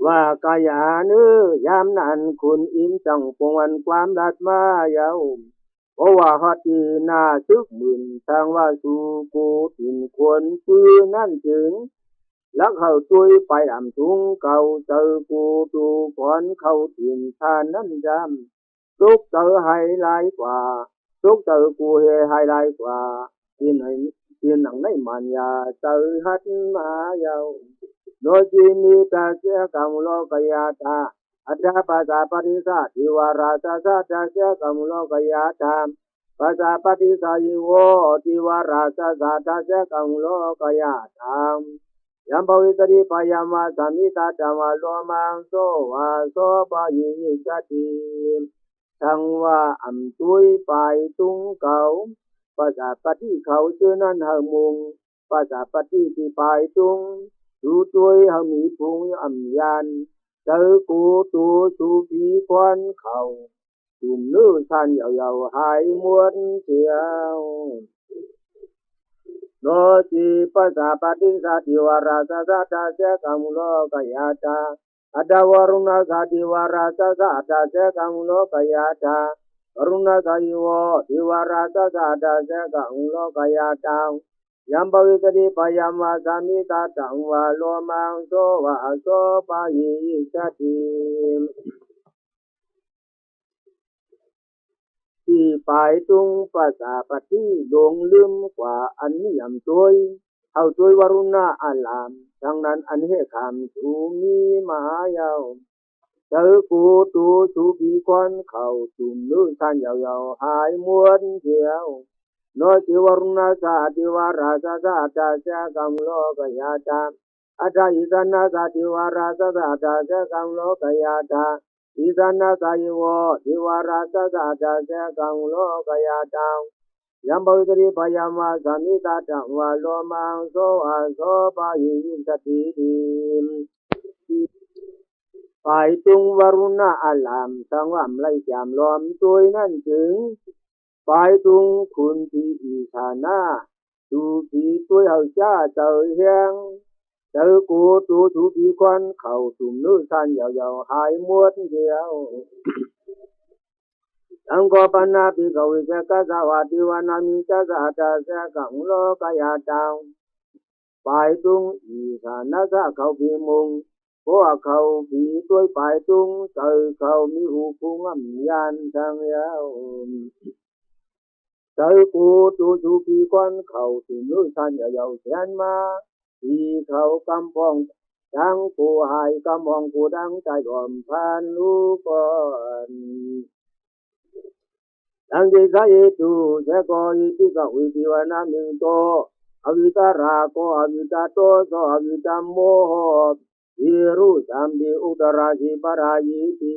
S2: ว่ากายานื้อยามนั้นคุณอินจังปวงวันความรัดมาเยาวเพราะว่าฮอดีนาซึกหมื่นทางว่าสู่กูถิ่นควรปืนนั่นถึงลักเข้าตุยไปอ่ำทุงเก่าเจอกูดูก่อนเข้าถิ่นทานนั้นจำทุกเจอให้หลายกว่าทุกเจอกูให้หลายกว่าที่ไหนที่หนังในมันยาเจอหัดมาเยาวโดยที่มีตาเสียกังโลกยาตาอัตถปัสสะปฏิสัทธิวาราสะสัตเสียกังโลกยาตาปัสสะปฏิสัยิโวทิวาราสะสัตเสียกังโลกยาตายัมภวิตติพยามาสามิตาธรรมโลมังโสวาโสปะหิยิชติทั้งว่าอัมตุยไปตุงเก่าปัสสะปฏิเขาเจนั้นหมุงปัสสะปฏิที่ไปตุงดูตัวหมีพุงอัมยันเจอกูตูสูปีควันเขาจุ่มนื้อชันยาวๆหายมวนเสียวโนจิปัสสะปฏิสัทธิวาราสะสัตเสกังโลกยาตาอัตถวรุณสัทธิวาราสะสัตเสกังโลกยาตาวรุณสัยโวทิวาราสะสัตเสกังโลกยาตายัมภวิตติพยามาสามิตาตังวาโลมังโสวะโสปะหิยิชติที่ปลายตุงปัสสะปฏิดงลืมกว่าอันนิยมตัวเอาตัววรุณะอลามดังนั้นอันให้คำสูมีมหายาวเจอกูตูสูปีควันเขาตุ่มลื้อชันยาวๆหายมวนเดียวโนจิวรุณะสัตถิวาราสะสัตเสกังโลกยาตาอัตถอิสันนะสัตถิวาราสะสัตเสกังโลกยาตาอิสันนะสายโวทิวาราสะสัตเสกังโลกยาตายัมภวิตติพยามาสามิตาตังวาโลมังโสวะโสปะหิยิชติไปตุงวรุณะอลามสังวามไลจามล้อมตัวนั่นถึงไปตุงคุณที่อีชานาตูปีตัวเอาจ้าเจอเฮียงเจอกูตูตูปีควันเขาตุ่มนื้อชันยาวๆหายมวดเดียวอังกปนาปิกวิเศษกัสสวัติวานามิจัสสะตเสกังโลกยาตังไปตุงอีชานาสะเขาปีมุงพวกเขาปีตัวไปตุงเจอเขามีหูพุงอัมยันทางยาวเจอกูตูตูปีควันเขาตุ่มนื้อชันยาวๆเสียนมาที่เขากำปองดังกูหายกำปองกูดังใจรวมพันลูกก่อนดังที่ใครตูเสกอิติกะวิติวานามิโตอวิตาราโกอวิตาโตโสอวิตาโมโหวิรุสัมบิอุตราชิปรายิติ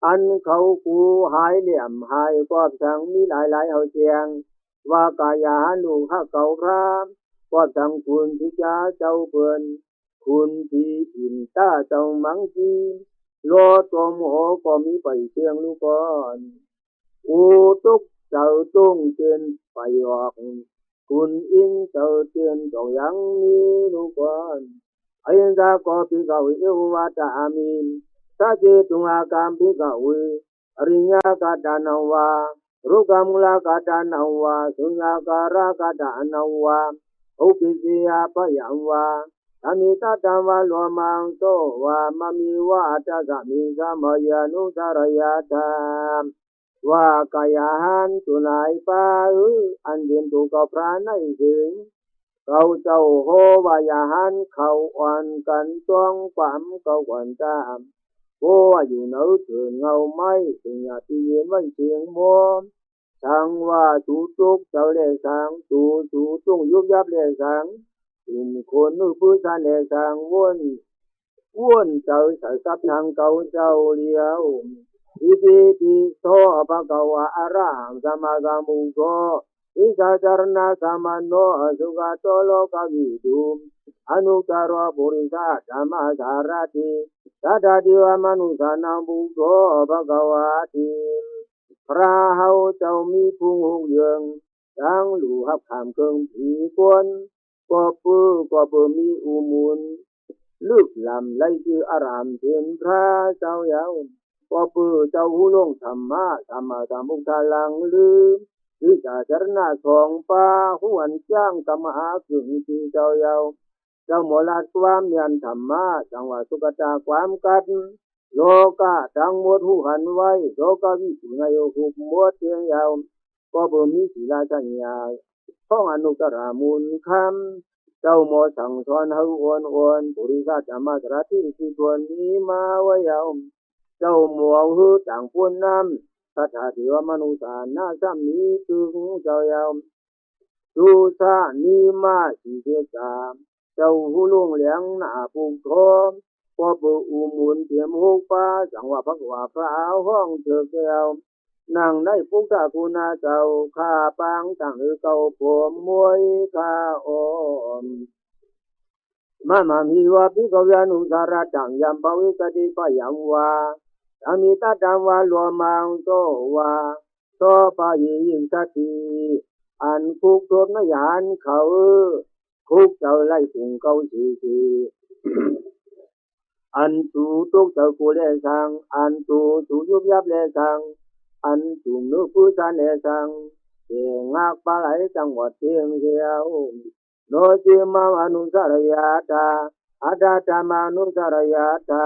S2: อันเขากูหายเหลี่ยมหายกอบทั้งมีหลายเอาเสียงว่ากายาลูกข้าเก่าพระก็ทั้งคุณที่จะเจ้าเปิ่นคุณที่อินตาเจ้ามังคีโลตัวโมโหก็มีไปเสียงลูกก่อนอูตุกเจ้าตุ้งเจนไปออกคุณอินเจ้าเจนต้องยังมีลูกก่อนไอ้ยักษ์ก็พิกาวิเอวาตามินสัจเจตุงอากามพิกาวิอริยกาตานาวารุกามุลกาตานาวาสุญญาการากาตานาวาอุปิสิยาปยังวาธรรมิตตัมวะโลมังโตวามะมิวะจัสมิสัมยานุสารยะธามว่ากายหันตุนายปาอันเดียนตุกพระในถึงเขาเจ้าโหวายหันเขาอ่อนกันต้องความเขากวนตามโหอยู่เนื้อถึงเงาไม้ถึงอยาที่เย็นไว้เสียงโมสังว่าตูตุกเจ้าเลสังตูตุงยุบยับเลสังตุ่มคนนู้พื้นทานเลสังวนเจ้าใส่ซับทางเก่าเจ้าเลี้ยวอิติปิโสภะคะวะอะระหังสัมมาสัมพุทโธอิสาจารณะสัมมาโนสุขโตโลกวิทูอนุตตรปุริสธัมมาสารติสัทธาดิวมนุสานังพุทโธภะคะวะติ พระเฮาเจ้ามีผู้หงเยืองดังหลู่หับขามเกิงผีกวนก็มีอุมูลลึกลำไล่คืออารามเป็นพระเจ้าเยาวก็เจ้าหูลงธรรมะธรรมะธรรมุกทาลังลืมที่จะจรณะสองป้าหวนจ้างธรรมะคือที่เจ้าเยาวเจ้าหมอลาดความเมียนธรรมะจังหวะสุกตาความกัดโลกาทั้งหมดหูหันไว้โลกาวิสุนายหุบหมดเทียงยาวก็มีศีลาสัญญาท้องอนุตตรมูลคำเจ้าหมอสั่งสอนเฮาอ่อนปุริสาจามาตราที่สิทวนนี้มาไว้ยาวเจ้าหมอหือต่างปวนน้ำสัทธาเทวมนุษย์นาสามีตึงเจ้ายาวดูซานีมาสีเทสาเจ้าหูลุงเหลียงหน้าปุกทอก็อุมูลเทียมหกป้าจังว่าพักว่าพระห้องเถิดเจ้านางในปุกตาคุณาเจ้าข้าปังตั้งเก่าผมมวยข้าอมมามีว่าพิกวยานุสาระจังยามภวิกติปยามวาอามิตาดังวาลวมังโตวาโตปะยิงสติอันคุกโดนนยานเขาคุกเจ้าไล่ปุงเก่าสีอันตูตุกเจ้ากูเลสังอันตูยุบยับเลสังอันตูนุกุสันเลสังเสียงากปลาไหลจังหวัดเชียงเชียวโนจิมาอนุสารยาตาอาดาตามานุสารยาตา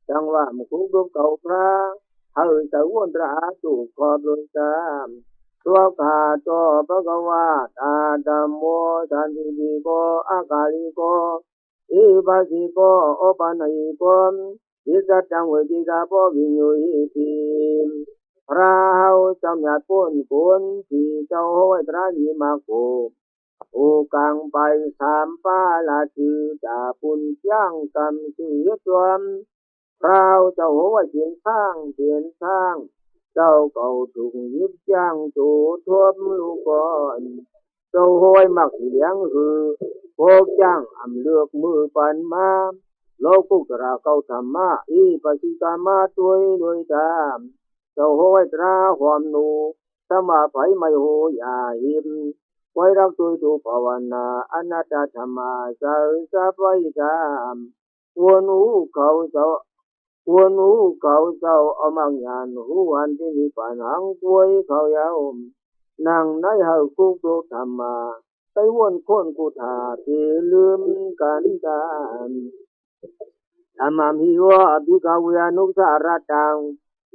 S2: จังว่ามุขุดุเก่าพระเฮาเจ้าวนตราสุขอบลุตามตัวขาโตพระกวาตาธรรมโมสันติโกอากาลิโกอิปัสสิโกโอปันหิโกอิสัจจังเวทิตาโพวิญโยหิติพระเฮาเจ้าญาติปุนที่เจ้าห้อยตราหิมาโกโอกังไปสามปาลาจือจาปุนย่างกำชื่อตวมพระเจ้าห้อยเขียนสร้างเจ้าเก่าถูกยิบย่างจูทั่วลูกก่อนเจ้าห้อยมักเลี้ยงคือพวกจ้างอำเลือกมือปันมาโลกุกราเก่าธรรมะอีปฏิกามาด้วยตามเจ้าห้อยตราความนูสมาไผไม่โหยาหิมไว้รักตัวภาวนาอนัตตธรรมาสะไว้ตามวนหูเขาเจ้าเอามังยานหูวันที่มีปัญหาป่วยเขายาวนางในเฮาคุกโตธรรมาไปวนคนกุธาที่ลืมกันตามธรรมามิวะอภิกาวานุสาระตัง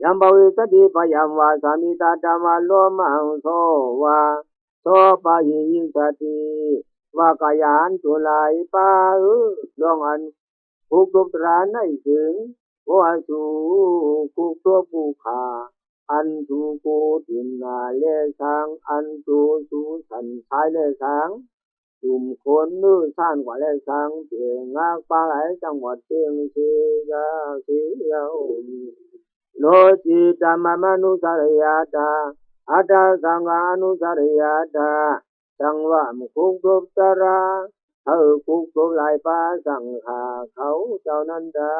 S2: ยามบวิสติปยามวาสามิตาธรรมาโลมังโสวาโสปะหิยิสติวากายานตุลายปาลองอันภูกตุตราในถึงวาสุคุกตัวภูขาอันตูโกตินาเลสังอันตูสุสันทายเลสังจุมคนนื้อท่านกว่าเลสังเพียงงากปลาไหลจังหวัดเชียงเชียวโนจิตามามนุสารยาตาอาตาสังอานุสารยาตาจังหวะมุคุกตุตระคุกตุลายปาสังขาเขาเจ้านันดา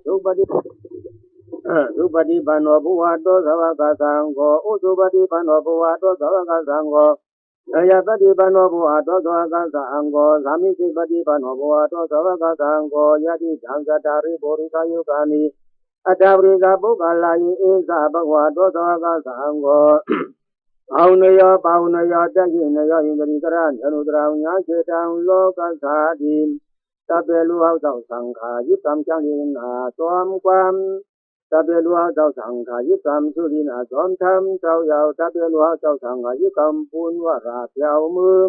S2: สุปฏิปันโนภุวาโตสวากาสังโฆอุสุปฏิปันโนภุวาโตสวากาสังโฆยะปฏิปันโนภุวาโตสวากาสังโฆสามิสิปฏิปันโนภุวาโตสวากาสังโฆยะติจังสัตตาริปุริสายุกานิอัตถบริกาปุกาลายิเอสะภะวะโตสวากาสังโฆเอาเนยปาวเนยจักขิเนยอินทริกรันอนุตรังญาเจตังโลกัสสาติตะเปลุเอาเจ้าสังขายิบกรรมจังยินอาตวมความตะเปลุเอาเจ้าสังขายิบกรรมสุรินาสอนธรรมเจ้ายาวตะเปลุเอาเจ้าสังขายิบกรรมปุณวราเที่ยวมือ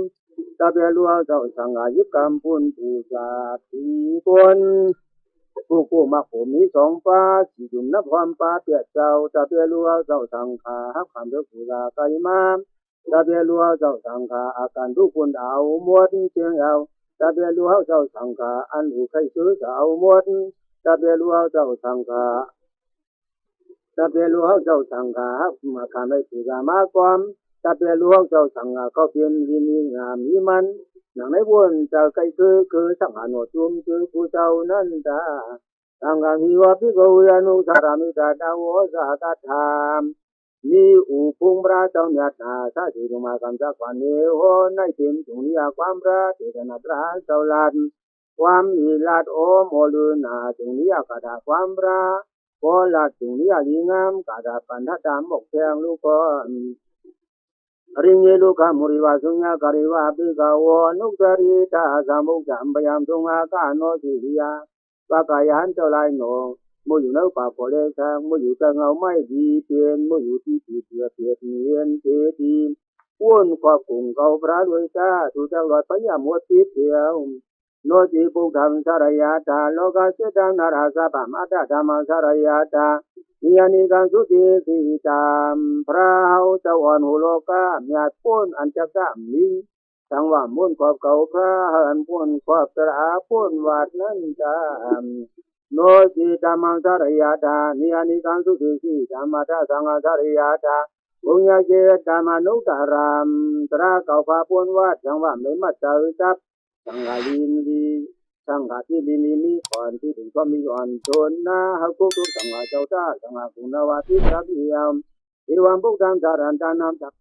S2: ตะเปลุเอาเจ้าสังขายิบกรรมปุณปูชาทีคนผู้มักผมมีสองป้าสิจุมนับความป้าเปียเจ้าตะเปลุเอาเจ้าสังขาหักคำเดือดผู้ลาไกมาตะเปลุเอาเจ้าสังขาอาการทุกคนเอาหมดเชียงเอาตะเปลุเอาเจ้าสังขาอันหูใครซื้อจะเอาหมดตะเปลุเอาเจ้าสังขาตะเปลุเอาเจ้าสังขามาขานไปผู้ลามาความตะเปลุเอาเจ้าสังขาเขาเพียนยินงามมีมันอย่างในวนจะใครคือสังหารหนวดจุ่มคือผู้เจ้านั่นตาสังฆามิวะพิโกวิยานุสารามิตาดาวสาตถาม มีอุปุงพระเจ้าเนียนาถ้าที่ลงมากำจัดความนี้โหในทิมตรงนี้ความพระที่ถนัดร้านเจ้าลันความมีลาดโอโมลืนาตรงนี้กระดาความพระโกลาตรงนี้ลีงามกระดาปันทัดดามบกแทงลูกคนริงเยลูกามุริวาสุญญาการิวาปิกาวนุกริตาสามุกจัมปยามตุงอาการโนสิริยาปากายันเจ้าลายโนมุอยู่ในป่าโพเลชังมุอยู่จะเงาไม่ดีเตียนมุอยู่ที่ที่เปียเปียเนียนเตดีอ้วนควบคุมเกาพระด้วยจ้าถูกจังหวัดพญามัวติเดียวโนจิปุกธรรมสารยาตาโลกาเสดานาราสะปะมาตาธรรมสารยาตานิยานิการสุติสิตามพระเฮาเจ้าอ่อนหูโลกาเมียพ้นอันจักะมีสังว่ามุ่นขอบเก่าพระหันพ้นขอบสระพ้นวัดนั้นจามโนจิธรรมสารยาตานิยานิการสุติสิธรรมตาสังฆสารยาตาปุญญาเจตามานุตารามตระเก่าพาพ้นวัดสังว่าไม่มาเจอจับสังฆาลินดีสังฆาที่ลินีมีก่อนที่ถึงก็มีอ่อนชนนะฮักกุกสังฆาเจ้าตาสังฆาคุณวาทิสัพยามอิวัมปุกตังสารันตานามจัก